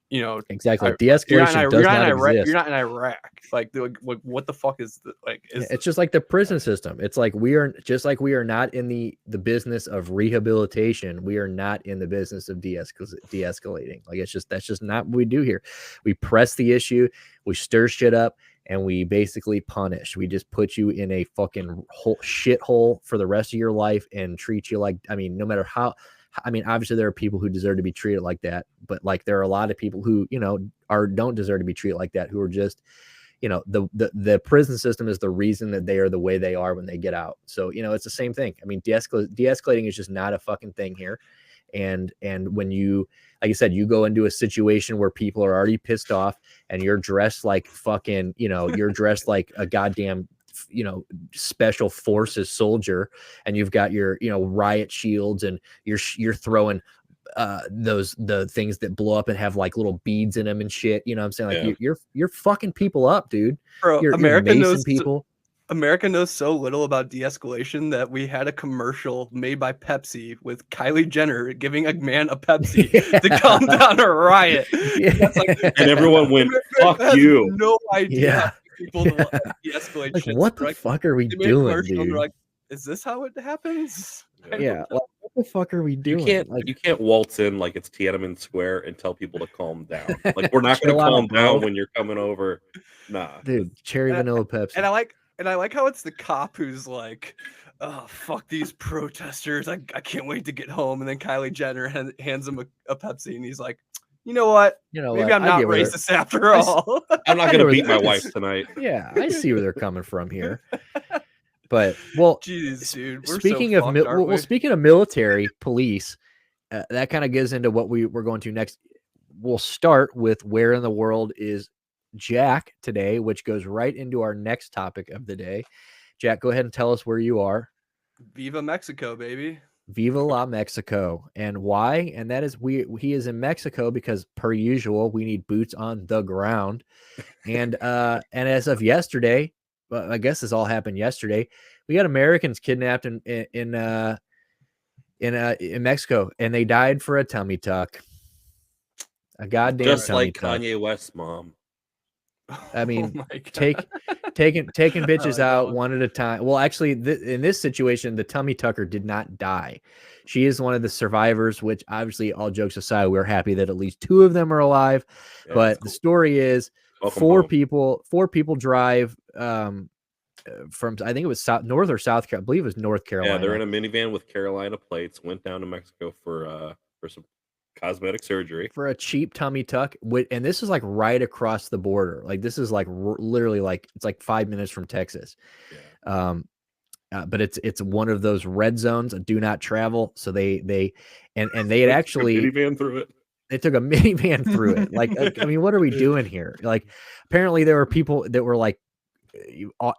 you know, exactly. De-escalation does not exist. You're not in Iraq. Like what the fuck is the, like? It's just like the prison system. It's like we are not in the business of rehabilitation. We are not in the business of de-escalating. Like that's just not what we do here. We press the issue, we stir shit up, and we basically punish. We just put you in a fucking shithole for the rest of your life and treat you like, I mean, no matter how. I mean, obviously there are people who deserve to be treated like that, but like there are a lot of people who, you know, don't deserve to be treated like that, who are just, you know, the prison system is the reason that they are the way they are when they get out. So, you know, it's the same thing. I mean, de-escalating is just not a fucking thing here. And when you, like I said, you go into a situation where people are already pissed off and you're dressed like fucking, you know, you're dressed like a goddamn, you know, special forces soldier, and you've got your, you know, riot shields, and you're throwing the things that blow up and have like little beads in them and shit. You know what I'm saying? Like Yeah. you're fucking people up, dude. Bro, You're America macing knows people. America knows so little about de-escalation that we had a commercial made by Pepsi with Kylie Jenner giving a man a Pepsi to calm down a riot. Yeah. That's like, And everyone went, America "Fuck has you." no idea how Yeah. people de-escalate Like shit. what They're the like, fuck are we they made a doing, commercial and dude? they're like, is this how it happens? I don't Yeah, know. like what the fuck are we You doing? Like you can't waltz in like it's Tiananmen Square and tell people to calm down. Like we're not going chill to out, calm bro. down when you're coming over. Nah. Dude, cherry vanilla Pepsi. And I like how it's the cop who's like, oh, fuck these protesters. I can't wait to get home. And then Kylie Jenner hands him a Pepsi and he's like, you know what? You know Maybe what? I'm I not get where they're- racist after I s- all. I'm not I going know to where beat the- my wife tonight. Yeah, I see where they're coming from here. But well, Jeez, dude. We're speaking so of fucked, aren't we? speaking of military police, that kind of gets into what we're going to next. We'll start with where in the world is Jack today, which goes right into our next topic of the day. Jack, go ahead and tell us where you are. Viva Mexico, baby. Viva la Mexico. And why? And that is he is in Mexico because per usual, we need boots on the ground. And as of yesterday, I guess this all happened yesterday, we got Americans kidnapped in Mexico, and they died for a tummy tuck. A goddamn Just tummy like tuck. Kanye West's mom. I mean, Oh my God. taking bitches like out that one at a time. Well, actually, in this situation, the tummy tucker did not die. She is one of the survivors, which obviously, all jokes aside, we're happy that at least 2 of them are alive. Yeah, But that's the cool. story is Welcome 4 home. people drive from, I think it was North or South Carolina. I believe it was North Carolina. Yeah, they're in a minivan with Carolina plates. Went down to Mexico for some cosmetic surgery for a cheap tummy tuck. And this is like right across the border. Like this is like literally like it's like 5 minutes from Texas. Yeah. But it's one of those red zones, do not travel. So they had actually minivan through it. They took a minivan through it. Like, I mean, what are we doing here? Like, apparently there were people that were like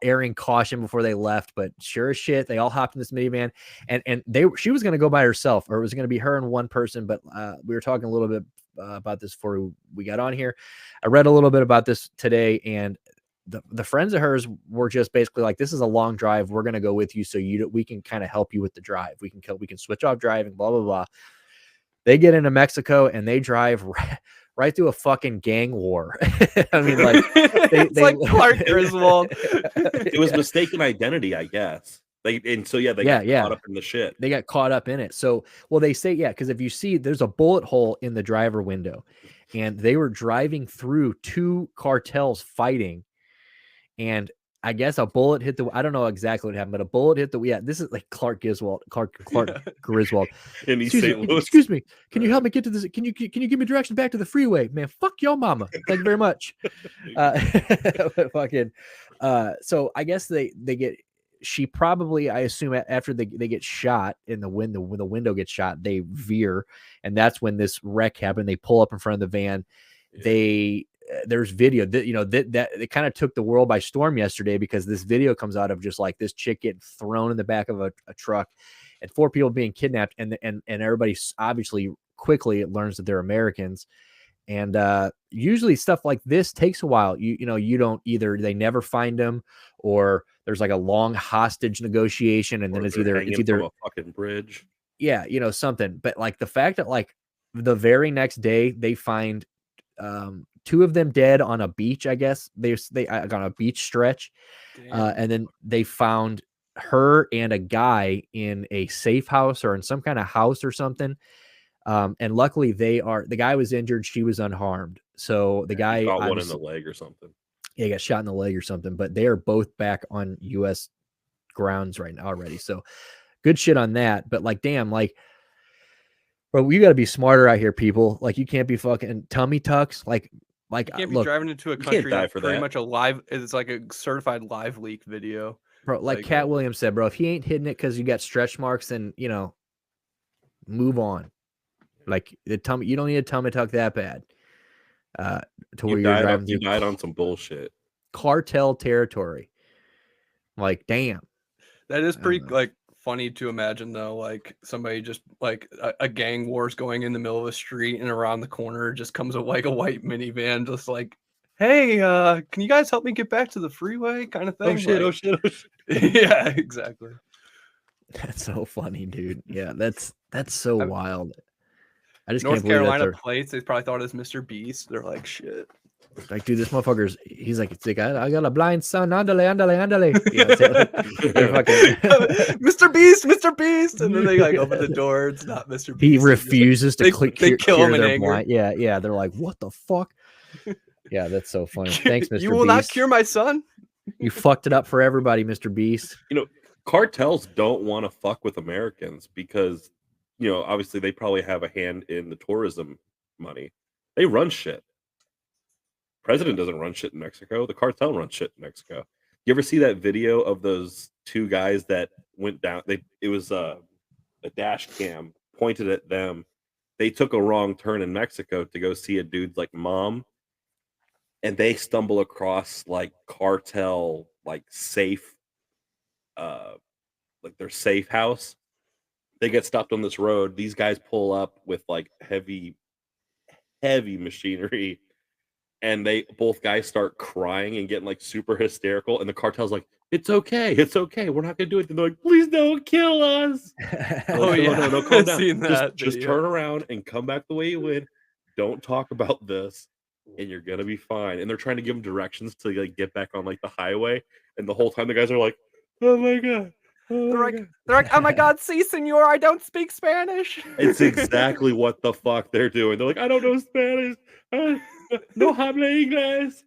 airing caution before they left, but sure as shit, they all hopped in this minivan, and she was going to go by herself, or it was going to be her and one person. But we were talking a little bit about this before we got on here. I read a little bit about this today, and the friends of hers were just basically like, this is a long drive. We're going to go with you. So we can kind of help you with the drive. We can switch off driving, blah, blah, blah. They get into Mexico and they drive right through a fucking gang war. I mean, like, it's like Clark Griswold. It was mistaken identity, I guess. They got caught up in the shit. They got caught up in it. So, well, they say, because if you see, there's a bullet hole in the driver window, and they were driving through 2 cartels fighting, and I guess a bullet hit I don't know exactly what happened, but a bullet hit this is like Clark Griswold. In East St. Louis. Excuse me. Can you help me get to this? Can you give me directions back to the freeway? Man, fuck your mama. Thank you very much. So I guess they get, she probably, I assume after they get shot in the window, when the window gets shot, they veer. And that's when this wreck happened. They pull up in front of the van. Yeah. There's video that, that it kind of took the world by storm yesterday, because this video comes out of just like this chick getting thrown in the back of a truck and 4 people being kidnapped. And everybody obviously quickly learns that they're Americans. And usually stuff like this takes a while. You don't either, they never find them, or there's like a long hostage negotiation. And then it's either from a fucking bridge. Yeah. Something. But like the fact that like the very next day they find 2 of them dead on a beach, I guess they on a beach stretch. And then they found her and a guy in a safe house or in some kind of house or something. And luckily the guy was injured. She was unharmed. So the guy got one in the leg or something. Yeah, he got shot in the leg or something, but they are both back on U.S. grounds right now already. So good shit on that. But like, damn, like, bro, you got to be smarter out here, people. Like, you can't be fucking tummy tucks. Like you can't be driving into a country that's pretty much a live. It's like a certified live leak video, bro. Like Cat Williams said, bro, if he ain't hitting it because you got stretch marks, then move on. Like the tummy, you don't need a tummy tuck that bad. To where you're driving. You died on some bullshit. Cartel territory. Like, damn. That is pretty like funny to imagine though, like somebody just like a gang war's going in the middle of the street, and around the corner just comes a white minivan, just like, hey, can you guys help me get back to the freeway, kind of thing. Oh shit! Like, Oh shit! Oh shit! yeah, exactly. That's so funny, dude. Yeah, that's so wild. I just North can't believe Carolina that plates. They probably thought it was Mr. Beast. They're like, shit. like, dude, this motherfucker's. He's like, it's like I got a blind son. Andale, andale, andale. You know what I'm saying? They're fucking Mr. Beast, Mr. Beast, and then they like open the door. It's not Mr. Beast. he refuses to click. They kill him in their anger. blind. Yeah, yeah. They're like, what the fuck? Yeah, that's so funny. Thanks, Mr. You will not cure my son. You fucked it up for everybody, Mr. Beast. You know, cartels don't want to fuck with Americans because, you know, obviously they probably have a hand in the tourism money. They run shit. President doesn't run shit in Mexico. The cartel runs shit in Mexico. You ever see that video of those two guys that went down? It was a dash cam pointed at them. They took a wrong turn in Mexico to go see a dude's like mom, and they stumble across like cartel like safe, like their safe house. They get stopped on this road. These guys pull up with like heavy machinery, and both guys start crying and getting like super hysterical. And the cartel's like, "It's okay, we're not gonna do it." And they're like, "Please don't kill us." Oh, Like, yeah. no, calm I've down. seen that Just video. turn around and come back the way you went. Don't talk about this, and you're gonna be fine. And they're trying to give them directions to like get back on like the highway. And the whole time the guys are like, "Oh my god." They're like, oh my god, si, senor, I don't speak Spanish. It's exactly what the fuck they're doing. They're like, "I don't know Spanish. No habla inglés."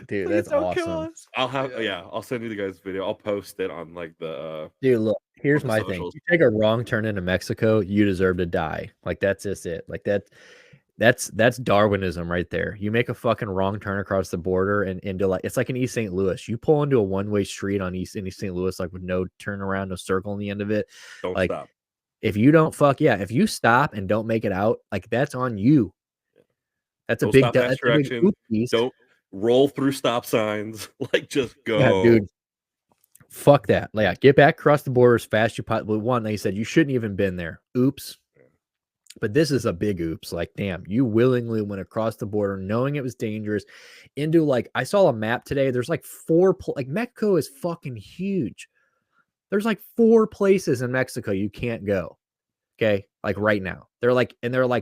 Dude, Please that's don't kill awesome. us. I'll send you the guys' video. I'll post it on like the Dude, look, here's the my thing. socials. You take a wrong turn into Mexico, you deserve to die. Like that's just it. Like that's Darwinism right there. You make a fucking wrong turn across the border and into like it's like in East St. Louis. You pull into a one-way street in East St. Louis, like with no turnaround, no circle on the end of it. Don't like stop. if you don't if you stop and don't make it out, like that's on you. That's Don't a big stop past direction. oopsies. Don't roll through stop signs. Like just go. Yeah, dude. Fuck that. Like, yeah, get back across the border as fast as you possibly want. They said you shouldn't even been there. Oops. But this is a big oops. Like, damn, you willingly went across the border knowing it was dangerous into like, I saw a map today. There's like like Mexico is fucking huge. There's like 4 places in Mexico you can't go. Okay. Like right now they're like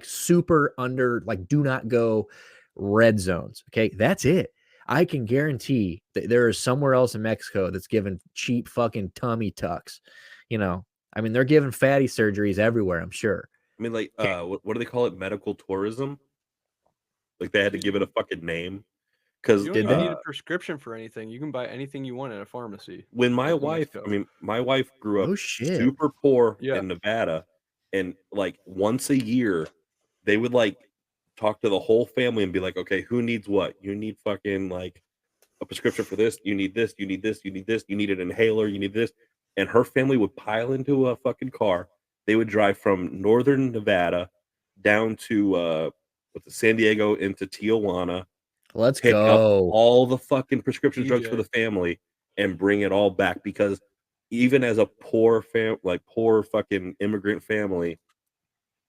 super under, like do not go red zones. Okay. That's it. I can guarantee that there is somewhere else in Mexico that's given cheap fucking tummy tucks. You know, I mean, they're giving fatty surgeries everywhere, I'm sure. I mean, like, what do they call it? Medical tourism. Like they had to give it a fucking name because You don't even need a prescription for anything. You can buy anything you want at a pharmacy. when my wife grew up super poor in Nevada, and like once a year they would like talk to the whole family and be like, okay, who needs what? You need fucking like a prescription for this. You need this. You need this. You need this. You need an inhaler. You need this. And her family would pile into a fucking car. They would drive from northern Nevada down to San Diego into Tijuana. Let's pick go. up all the fucking prescription drugs for the family and bring it all back, because even as a poor fucking immigrant family,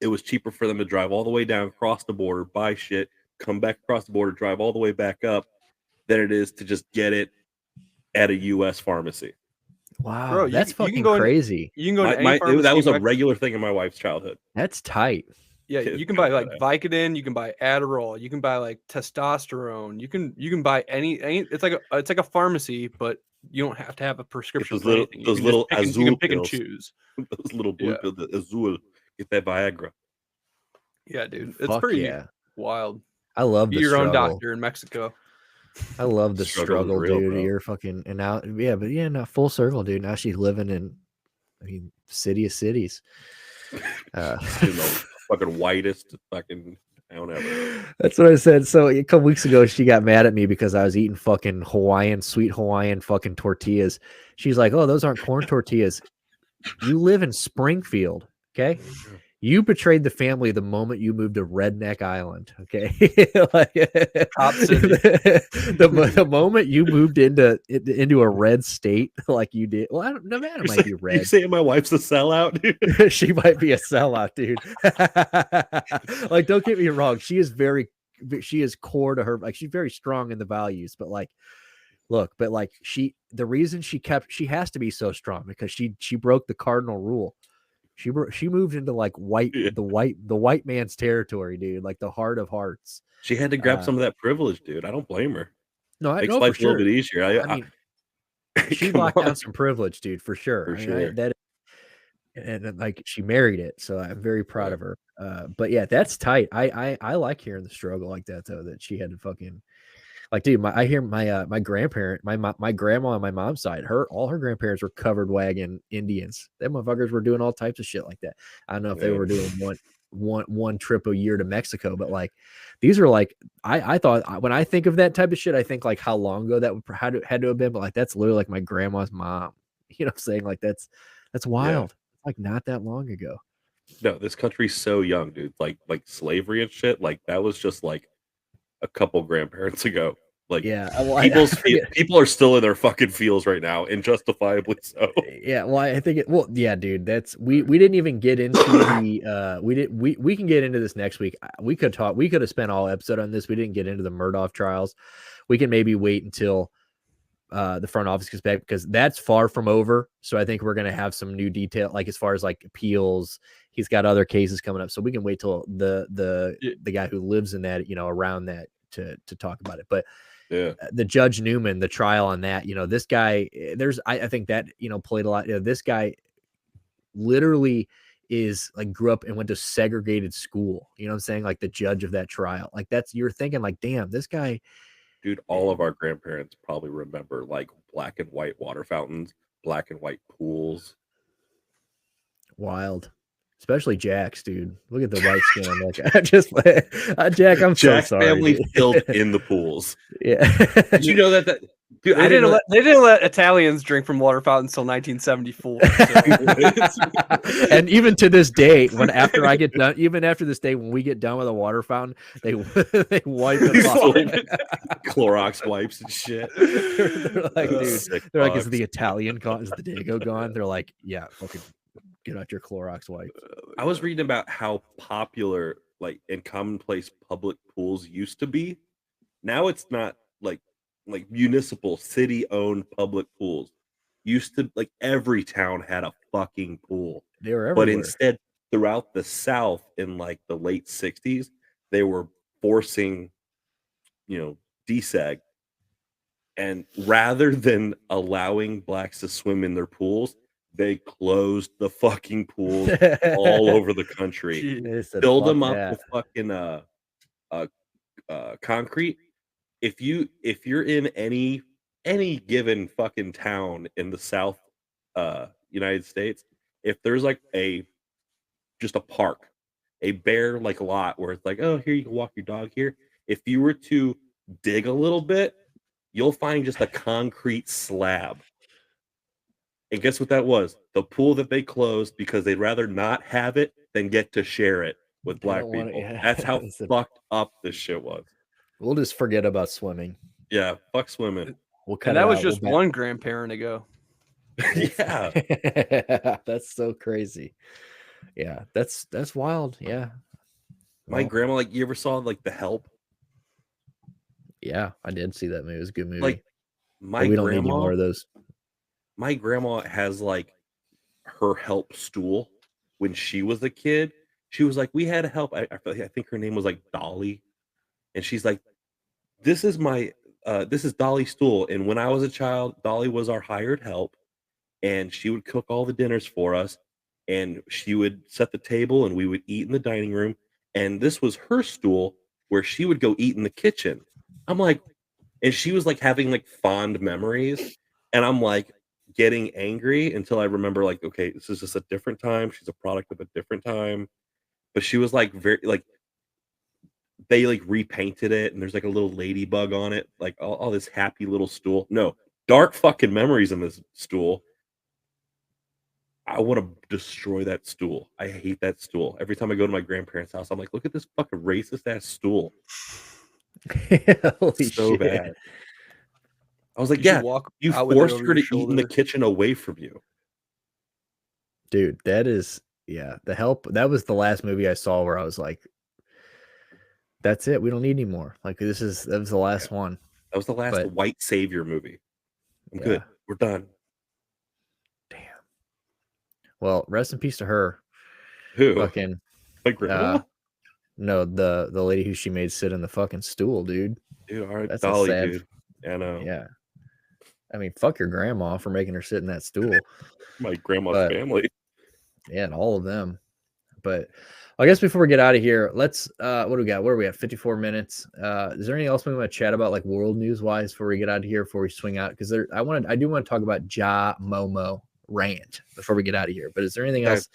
it was cheaper for them to drive all the way down, cross the border, buy shit, come back across the border, drive all the way back up, than it is to just get it at a U.S. pharmacy. Wow, bro, that's fucking crazy. You can go to any pharmacy. That was a regular thing in my wife's childhood. That's tight. Yeah, you can buy like Vicodin, you can buy Adderall, you can buy like testosterone, you can buy any it's like a pharmacy, but you don't have to have a prescription. You can pick and choose. Those little blue pills, the Azul, get that Viagra. Yeah, dude, it's pretty wild. I love Be your own doctor in Mexico. I love the struggle, real, dude. bro. You're fucking and now, not full circle, dude. Now she's living in, city of cities. Fucking whitest fucking town ever. That's what I said. So a couple weeks ago, she got mad at me because I was eating fucking sweet Hawaiian fucking tortillas. She's like, "Oh, those aren't corn tortillas. You live in Springfield, okay? You betrayed the family the moment you moved to Redneck Island. Okay, like, Cop City. the moment you moved into a red state like you did. Well, I don't, Nevada might be You red. saying my wife's a sellout, dude? She might be a sellout, dude. Like, don't get me wrong. She is core to her. Like, she's very strong in the values, but like, look, but like the reason she has to be so strong because she broke the cardinal rule. She moved into like Yeah. the white man's territory, dude, like the heart of hearts. She had to grab some of that privilege, dude. I don't blame her. No, I Makes know for life a little sure. bit easier. I mean, she come locked on. down some privilege, dude, for sure. For I mean, sure. and like she married it, so I'm very proud Yeah. of her. But yeah, that's tight. I like hearing the struggle like that though. That she had to fucking like, dude. I hear my grandparent, my grandma on my mom's side, all her grandparents were covered wagon Indians. Them motherfuckers were doing all types of shit like that. I don't know if they were doing one trip a year to Mexico, but like these are like I thought when I think of that type of shit, I think like how long ago that had to have been, but like that's literally like my grandma's mom. You know what I'm saying? Like that's wild. Yeah. Like not that long ago. No, this country's so young, dude. Like slavery and shit. Like that was just like a couple grandparents ago. Like Yeah, well, people are still in their fucking feels right now, and justifiably so. Yeah, well, I think yeah, dude, that's we didn't even get into the we can get into this next week. We could have spent all episode on this. We didn't get into the Murdoch trials. We can maybe wait until the front office gets back because that's far from over. So I think we're gonna have some new detail, like as far as like appeals. He's got other cases coming up, so we can wait till the guy who lives in that, around that to talk about it. But yeah, the Judge Newman, the trial on that, this guy, I think that, played a lot. This guy literally is like grew up and went to segregated school. You know what I'm saying? Like the judge of that trial, like you're thinking like, damn, this guy. Dude, all of our grandparents probably remember like black and white water fountains, black and white pools. Wild. Especially Jack's, dude. Look at the white skin on that guy. Jack, I'm Jack's so sorry. family filled in the pools. Yeah. Did you know that dude, they didn't let Italians drink from water fountains until 1974. So. And even to this day, when we get done with a water fountain, they wipe it off. Clorox wipes and shit. They're like, dude, they're like, is the Italian gone? Is the Dago gone? They're like, yeah, fucking get out your Clorox wipes. I was reading about how popular like and commonplace public pools used to be. Now it's not like municipal city-owned public pools. Used to like every town had a fucking pool. They were everywhere. But instead, throughout the South in like the late 60s, they were forcing, deseg. And rather than allowing blacks to swim in their pools, they closed the fucking pools all over the country. Filled them up with fucking concrete. If you're in any given fucking town in the South United States, if there's like just a park, a bare like lot where it's like, oh, here you can walk your dog here. If you were to dig a little bit, you'll find just a concrete slab. And guess what that was? The pool that they closed because they'd rather not have it than get to share it with black people. That's how fucked up this shit was. We'll just forget about swimming. Yeah, fuck swimming. And that was just one grandparent ago. Yeah. That's so crazy. Yeah, that's wild. Yeah. My grandma, like, you ever saw like The Help? Yeah, I did see that movie. It was a good movie. Like we don't need any more of those. My grandma has like her help stool. When she was a kid, she was like, we had a help. I think her name was like Dolly. And she's like, this is Dolly's stool. And when I was a child, Dolly was our hired help. And she would cook all the dinners for us. And she would set the table and we would eat in the dining room. And this was her stool where she would go eat in the kitchen. I'm like, and she was like having like fond memories. And I'm like getting angry until I remember like, okay, this is just a different time. She's a product of a different time. But she was like very like, they like repainted it and there's like a little ladybug on it, like all this happy little stool. No, dark fucking memories in this stool. I want to destroy that stool. I hate that stool. Every time I go to my grandparents' house, I'm like, look at this fucking racist ass stool. Holy So shit. bad. I was like, You should yeah, walk you out with it forced over her your to eat in the shoulder. kitchen away from you. Dude, that is, yeah, The Help. That was the last movie I saw where I was like, that's it. We don't need any more. Like, that was the last one. That was the last But white savior movie. I'm yeah. good. We're done. Damn. Well, rest in peace to her. Who? Fucking My grandma? no, the lady who she made sit in the fucking stool, dude. Dude, all right, That's Dolly, a sad. dude. I know. Yeah. I mean, fuck your grandma for making her sit in that stool. My grandma's But family. yeah, and all of them. But I guess before we get out of here, let's what do we got? Where are we at? 54 minutes. Is there anything else we want to chat about, like world news wise, before we get out of here, before we swing out? Because I do want to talk about Ja Momo rant before we get out of here. But is there anything else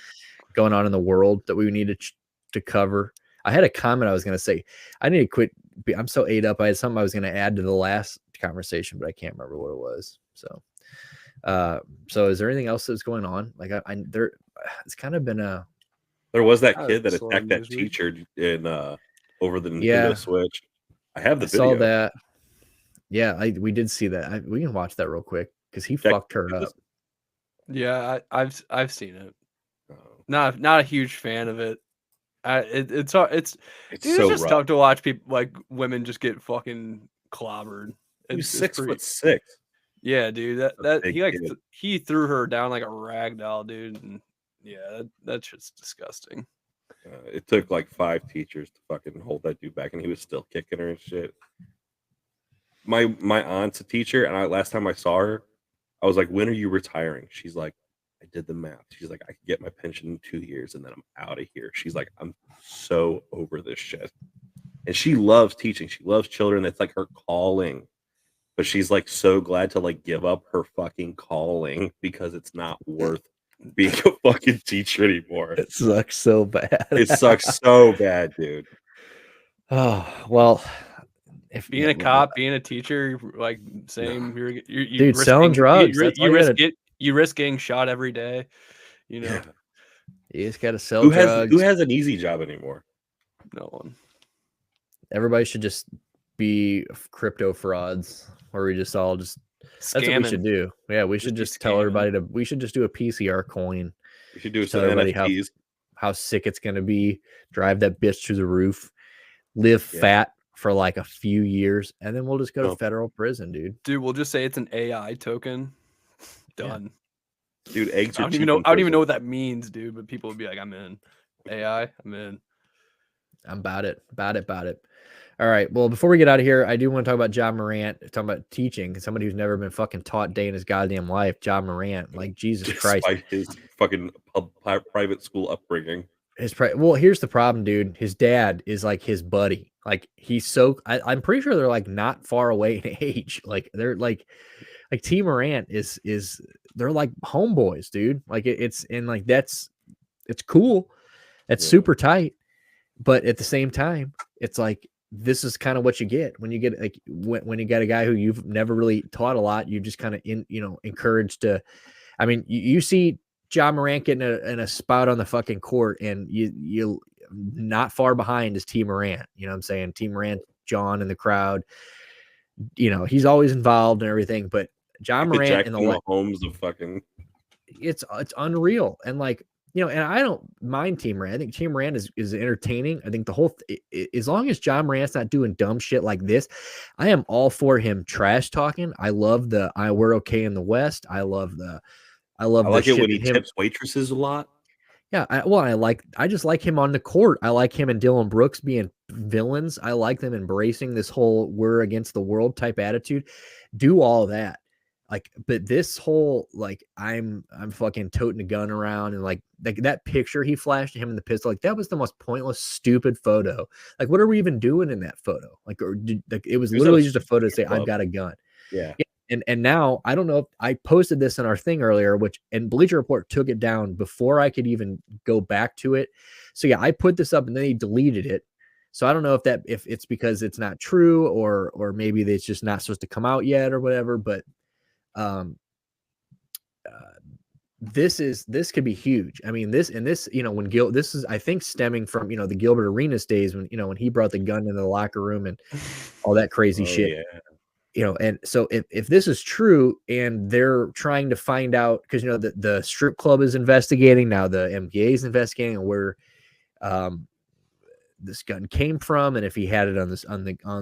going on in the world that we need to cover? I had a comment I was going to say. I need to quit. I'm so ate up. I had something I was going to add to the last conversation, but I can't remember what it was. So is there anything else that's going on? Like there, it's kind of been a. There was that Oh, kid that it's a attacked that news week. teacher in over the Nintendo Yeah. Switch. I have the I video. saw that. Yeah, we did see that. We can watch that real quick because he fucked her up. Yeah, I've seen it. Oh, Not a huge fan of it. It's so just rough. tough to watch people, like women, just get fucking clobbered. He's It's pretty- 6'6". Yeah, dude. A That big he like kid. he threw her down like a rag doll, dude. And yeah, that shit's disgusting. It took like 5 teachers to fucking hold that dude back, and he was still kicking her and shit. My aunt's a teacher, and last time I saw her, I was like, "When are you retiring?" She's like, "I did the math." She's like, "I could get my pension in 2 years, and then I'm out of here." She's like, "I'm so over this shit," and she loves teaching. She loves children. That's like her calling. But she's like so glad to like give up her fucking calling because it's not worth being a fucking teacher anymore. It sucks so bad. It sucks so bad, dude. Oh well, if Being a cop, being a teacher, like same. You dude, selling drugs. You risk getting shot every day. You know, Yeah. You just gotta sell Who drugs. has an easy job anymore? no one. Everybody should just be crypto frauds, or we just all just. That's what we should do. Yeah, we should just tell everybody to. We should just do a PCR coin. We should do Tell some everybody NFTs. how sick it's gonna be. Drive that bitch through the roof. Live fat for like a few years, and then we'll just go to federal prison, dude. Dude, we'll just say it's an AI token. Done. Yeah. Dude, eggs are I don't even know what that means, dude. But people would be like, "I'm in." AI, I'm in. I'm about it. All right. Well, before we get out of here, I do want to talk about John Morant. Talking about teaching, somebody who's never been fucking taught day in his goddamn life. John Morant, like Jesus Christ, despite his fucking private school upbringing. Well, here's the problem, dude. His dad is like his buddy. Like he's so. I'm pretty sure they're like not far away in age. Like they're like T Morant is they're like homeboys, dude. Like it's cool. It's super tight, but at the same time, it's like. This is kind of what you get when you get like when you got a guy who you've never really taught a lot. You just kind of encouraged to. I mean, you see John Morant getting in a spot on the fucking court, and you not far behind is T Morant. You know what I'm saying? T Morant, John in the crowd. He's always involved and everything. But John Morant and the Mahomes of fucking. It's unreal, and like. And I don't mind T Morant. I think T Morant is entertaining. I think the whole, as long as John Morant's not doing dumb shit like this, I am all for him trash talking. I love we're okay in the West. I like it when he tips waitresses a lot. Yeah. I just like him on the court. I like him and Dylan Brooks being villains. I like them embracing this whole we're against the world type attitude. Do all that. But this whole I'm fucking toting a gun around and like that picture he flashed him in the pistol, that was the most pointless, stupid photo. Like, what are we even doing in that photo? It was literally just a photo to say I've got a gun. Yeah. And now I don't know if I posted this in our thing earlier, and Bleacher Report took it down before I could even go back to it. So yeah, I put this up and then he deleted it. So I don't know if it's because it's not true or maybe it's just not supposed to come out yet or whatever, but this could be huge. I mean, this, you know, when this is, I think, stemming from, you know, the Gilbert Arenas days when, you know, when he brought the gun into the locker room and all that crazy shit. Yeah. You know, and so if this is true and they're trying to find out, because, you know, the strip club is investigating now, the NBA is investigating where this gun came from, and if he had it on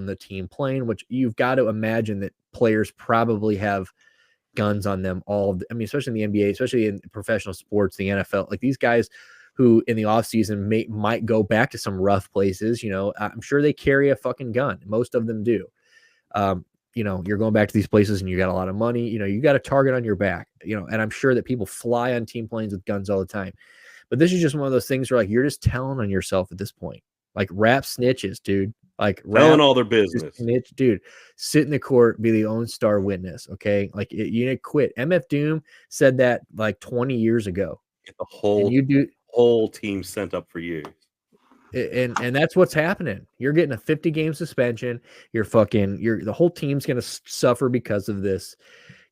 the team plane, which you've got to imagine that players probably have guns on them I mean, especially in the NBA, especially in professional sports, the NFL, like these guys who in the offseason might go back to some rough places, you know, I'm sure they carry a fucking gun. Most of them do. You know, you're going back to these places and you got a lot of money, you know, you got a target on your back, you know, and I'm sure that people fly on team planes with guns all the time. But this is just one of those things where, like, you're just telling on yourself at this point. Like, rap snitches, dude. Like, telling all their business. Snitch, dude. Sit in the court, be the own star witness, okay? Like, you need to quit. MF Doom said that like 20 years ago. Get the whole team sent up for years. And that's what's happening. You're getting a 50-game suspension. The whole team's going to suffer because of this.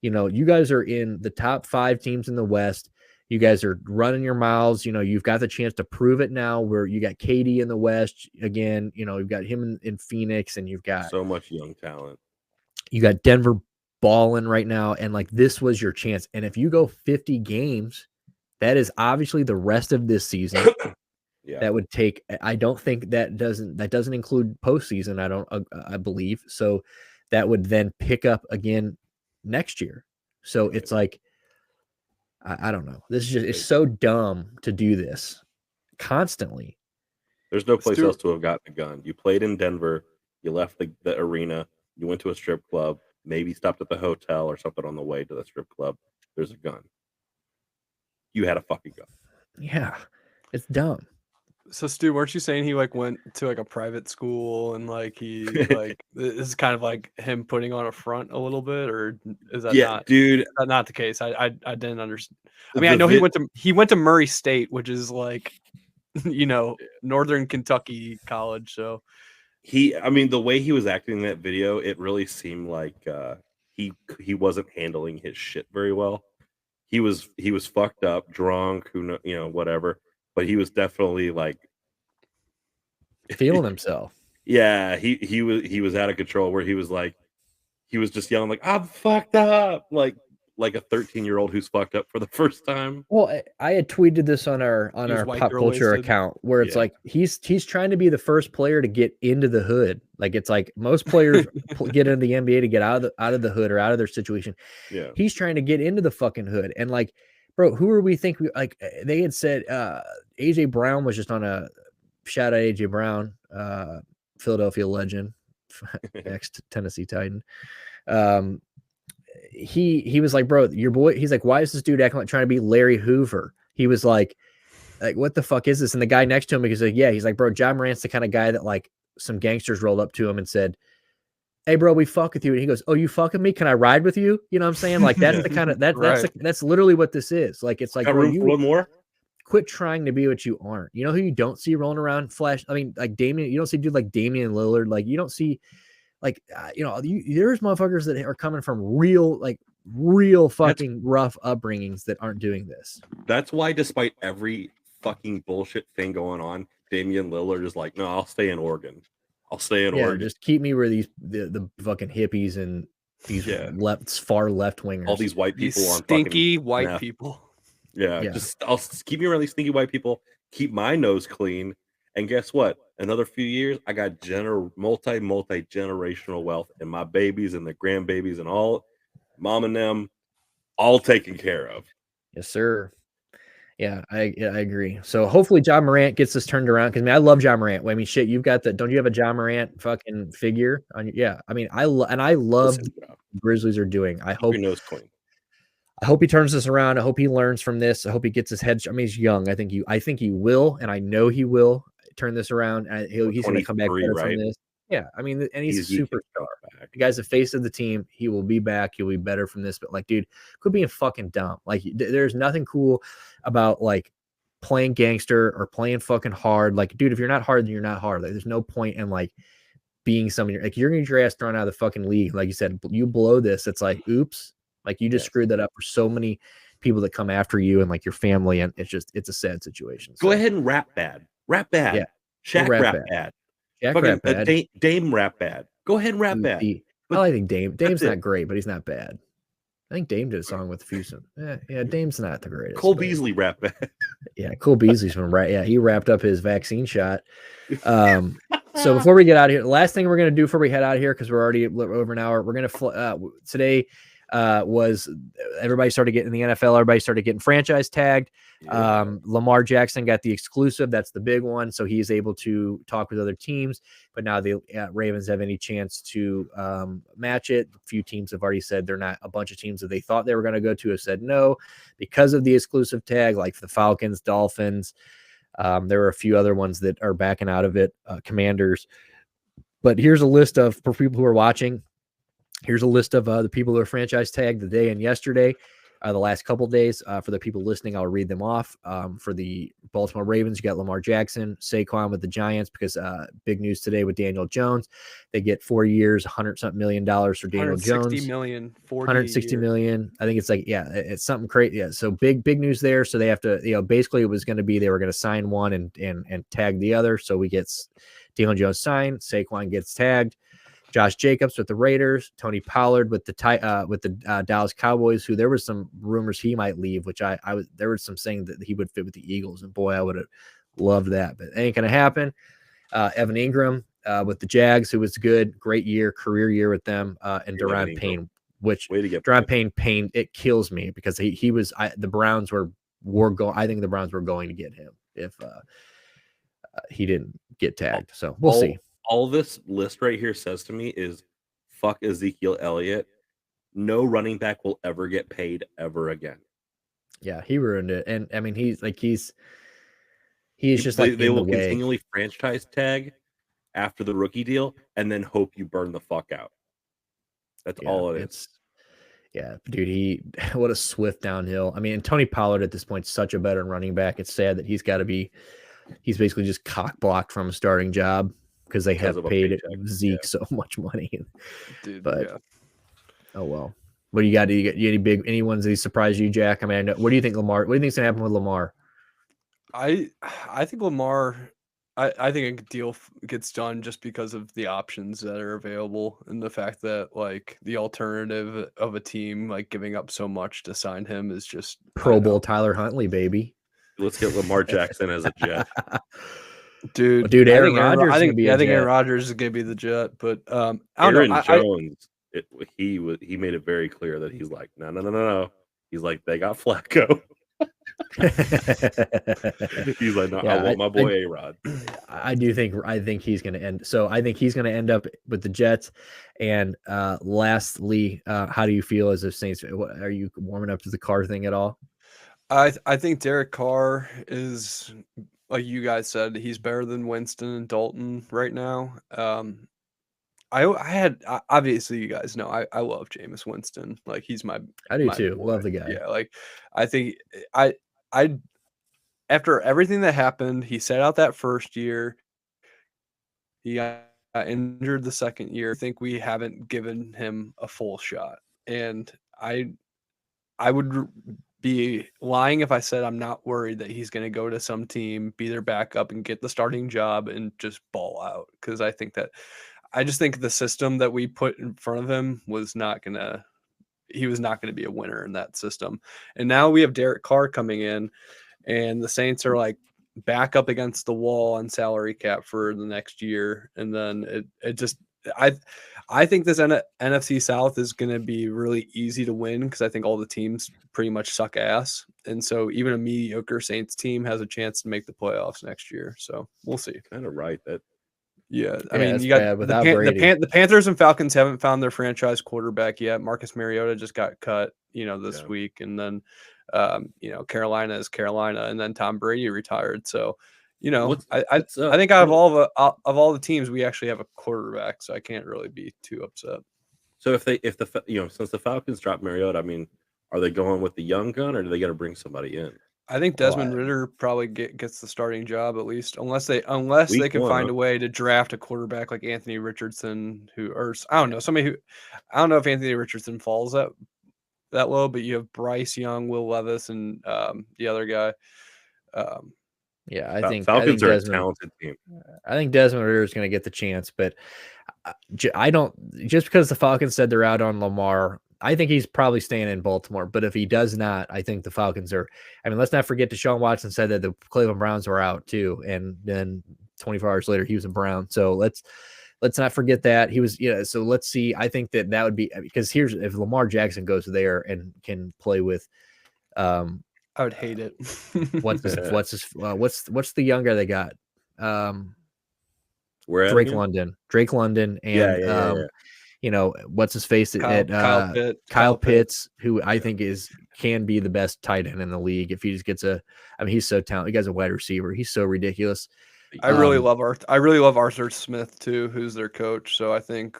You know, you guys are in the top 5 teams in the West. You guys are running your mouths. You know, you've got the chance to prove it now where you got KD in the West again. You know, you've got him in Phoenix, and you've got so much young talent. You got Denver balling right now. And like, this was your chance. And if you go 50 games, that is obviously the rest of this season. Yeah. That would take, I don't think that doesn't include postseason. I believe. So that would then pick up again next year. So it's like, I don't know. This is just, it's so dumb to do this constantly. There's no place else to have gotten a gun. You played in Denver. You left the arena. You went to a strip club. Maybe stopped at the hotel or something on the way to the strip club. There's a gun. You had a fucking gun. Yeah, it's dumb. So Stu, weren't you saying he like went to like a private school and like he like this is kind of like him putting on a front a little bit, or is that not, dude? Is that not the case? I didn't understand. I mean, I know he went to Murray State, which is like, you know, Northern Kentucky college. So I mean, the way he was acting in that video, it really seemed like he wasn't handling his shit very well. He was fucked up, drunk, whatever. But he was definitely like feeling himself. Yeah, he was out of control. Where he was just yelling like, "I'm fucked up," like a 13-year-old who's fucked up for the first time. Well, I had tweeted this on our pop culture account where it's like he's trying to be the first player to get into the hood. Like, it's like most players get into the NBA to get out of the hood or out of their situation. Yeah, he's trying to get into the fucking hood, and like, bro, who are we think we like? They had said AJ Brown was just on a shout out AJ Brown, Philadelphia legend, ex Tennessee Titan. He was like, bro, your boy. He's like, why is this dude acting like trying to be Larry Hoover? He was like, what the fuck is this? And the guy next to him, because yeah, he's like, bro, John Morant's the kind of guy that like some gangsters rolled up to him and said, "Hey, bro, we fuck with you." And he goes, "Oh, you fucking me? Can I ride with you?" You know what I'm saying? Like, that's the kind of that's literally what this is. Like, it's like, bro, you one more. Quit trying to be what you aren't. You know who you don't see rolling around flash? I mean, like Damian. You don't see dude like Damian Lillard. Like, you don't see, like, there's motherfuckers that are coming from real fucking rough upbringings that aren't doing this. That's why, despite every fucking bullshit thing going on, Damian Lillard is like, "No, I'll stay in Oregon. I'll stay in Oregon. Just keep me where the fucking hippies and these far left wingers, all these white people, these stinky white meth. People. Yeah, just I'll keep me around these stinky white people. Keep my nose clean, and guess what? Another few years, I got multi generational wealth, and my babies and the grandbabies and all, mom and them, all taken care of." Yes, sir. Yeah, I agree. So hopefully John Morant gets this turned around, because I love John Morant. I mean, shit, you've got don't you have a John Morant fucking figure on your? Yeah, I mean, I love what the Grizzlies are doing. I hope your nose clean. I hope he turns this around. I hope he learns from this. I hope he gets his head. I mean, he's young. I think he will, and I know he will turn this around. And he's going to come back better from this. Yeah, I mean, and he's a superstar. The guy's the face of the team. He will be back. He'll be better from this. But like, dude, quit being fucking dumb. Like, there's nothing cool about like playing gangster or playing fucking hard. Like, dude, if you're not hard, then you're not hard. Like, there's no point in like being somebody. Like, you're gonna get your ass thrown out of the fucking league. Like you said, you blow this, it's like, oops. Like, you just screwed that up for so many people that come after you and like your family, and it's a sad situation. Go So, ahead and rap bad. Rap bad. Yeah. Shaq Rap rap bad. bad. Jack Fucking rap bad. Dame rap bad. Go ahead and rap bad. I think Dame's that's not it. great, but he's not bad. I think Dame did a song with Fusion. Yeah, Dame's not the greatest. Cole but- Beasley rap bad. Yeah, Cole Beasley's been right. Yeah, he wrapped up his vaccine shot. So before we get out of here, the last thing we're going to do before we head out of here, because we're already over an hour, we're going to today was everybody started getting the NFL. Everybody started getting franchise tagged. Yeah. Lamar Jackson got the exclusive. That's the big one. So he's able to talk with other teams. But now the Ravens have any chance to match it. A few teams have already said they're not. A bunch of teams that they thought they were going to go to have said no because of the exclusive tag, like the Falcons, Dolphins. There are a few other ones that are backing out of it, Commanders. But here's a list of, for people who are watching, here's a list of the people who are franchise tagged today and yesterday, the last couple days. For the people listening, I'll read them off. For the Baltimore Ravens, you got Lamar Jackson, Saquon with the Giants, because big news today with Daniel Jones. They get 4 years, $100-something million for Daniel Jones. 160 million. I think it's like, yeah, it's something crazy. Yeah. So big news there. So they have to, basically it was going to be, they were going to sign one and tag the other. So we get Daniel Jones signed, Saquon gets tagged. Josh Jacobs with the Raiders, Tony Pollard with the Dallas Cowboys, who there was some rumors he might leave, which there was some saying that he would fit with the Eagles, and boy, I would have loved that, but it ain't gonna happen. Evan Ingram with the Jags, who was good, great year, career year with them, and Daron Payne, which Daron Payne, it kills me because he was the Browns were going. I think the Browns were going to get him if he didn't get tagged. So we'll see. All this list right here says to me is fuck Ezekiel Elliott. No running back will ever get paid ever again. Yeah, he ruined it. And I mean, he's just like they will continually franchise tag after the rookie deal and then hope you burn the fuck out. That's all it is. Yeah, dude, what a swift downhill. I mean, and Tony Pollard at this point is such a better running back. It's sad that he's basically just cock blocked from a starting job, because they have paid Zeke so much money. Dude, but oh well. What do you got? Do you get any ones that surprised you, Jack? I mean, what do you think Lamar? What do you think's gonna happen with Lamar? I think Lamar. I think a deal gets done just because of the options that are available and the fact that like the alternative of a team like giving up so much to sign him is just Pro Bowl Tyler Huntley, baby. Let's get Lamar Jackson as a Jet. Dude, Aaron Rodgers. I think Aaron Rodgers is gonna be the Jet, but I don't Aaron know. Jones, he made it very clear that he's like, no. He's like, they got Flacco. He's like, no, I want my boy A-Rod. I think he's gonna end. So I think he's gonna end up with the Jets. And lastly, how do you feel as a Saints? Are you warming up to the Carr thing at all? I think Derek Carr is, like you guys said, he's better than Winston and Dalton right now. Obviously you guys know I love Jameis Winston. Like he's my I do too. Boy. Love the guy. Yeah, like I think I after everything that happened, he sat out that first year. He got injured the second year. I think we haven't given him a full shot, and I would be lying if I said I'm not worried that he's going to go to some team, be their backup, and get the starting job and just ball out. Because I just think the system that we put in front of him was not going to. He was not going to be a winner in that system. And now we have Derek Carr coming in, and the Saints are like back up against the wall on salary cap for the next year. And then I think this NFC South is going to be really easy to win because I think all the teams pretty much suck ass. And so even a mediocre Saints team has a chance to make the playoffs next year. So we'll see. Kind of right. Yeah, I mean, you got the Panthers and Falcons haven't found their franchise quarterback yet. Marcus Mariota just got cut, this week, and then, Carolina is Carolina, and then Tom Brady retired. So, I think out of all the teams, we actually have a quarterback, so I can't really be too upset. So since the Falcons dropped Mariota, I mean, are they going with the young gun, or do they got to bring somebody in? I think Desmond Ridder probably gets the starting job at least, unless they can find a way to draft a quarterback like Anthony Richardson, I don't know if Anthony Richardson falls that low, but you have Bryce Young, Will Levis, and the other guy. Yeah, I think Falcons are a Desmond. talented team. I think Desmond Ridder is going to get the chance, but I don't. Just because the Falcons said they're out on Lamar, I think he's probably staying in Baltimore. But if he does not, I think the Falcons are. I mean, let's not forget Deshaun Watson said that the Cleveland Browns were out too, and then 24 hours later he was a Brown. So let's not forget that he was. Yeah. So let's see. I think that would be because here's if Lamar Jackson goes there and can play with. I would hate it. What's the young guy they got? Drake London, and you know what's his face Kyle Pitts, who I think can be the best tight end in the league if he just gets I mean, he's so talented. The guy's a wide receiver. He's so ridiculous. I really love Arthur Smith too, who's their coach. So I think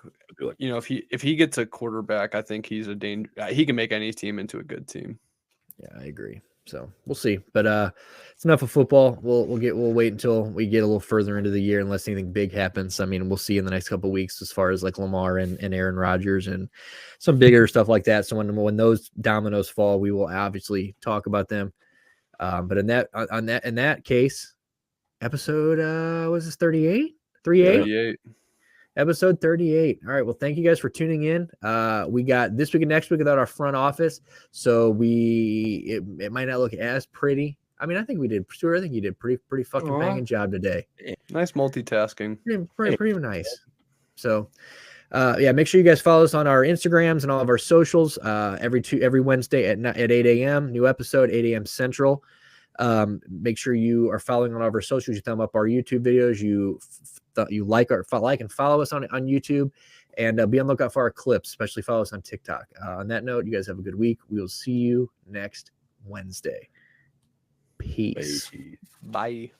if he gets a quarterback, I think he's he can make any team into a good team. Yeah, I agree. So we'll see, but it's enough of football. We'll wait until we get a little further into the year, unless anything big happens. I mean, we'll see in the next couple of weeks as far as like Lamar and Aaron Rodgers and some bigger stuff like that. So when those dominoes fall, we will obviously talk about them. But in that case, episode was this 38? 38? Episode 38. All right. Well, thank you guys for tuning in. We got this week and next week without our front office. So it might not look as pretty. I mean, I think we did. Stuart, I think you did pretty fucking banging job today. Nice multitasking. Pretty nice. So, make sure you guys follow us on our Instagrams and all of our socials. Every Wednesday at 8 a.m. New episode, 8 a.m. Central. Make sure you are following on all of our socials. You thumb up our YouTube videos. You like and follow us on YouTube, and be on the lookout for our clips. Especially follow us on TikTok. On that note, you guys have a good week. We will see you next Wednesday. Peace. Bye.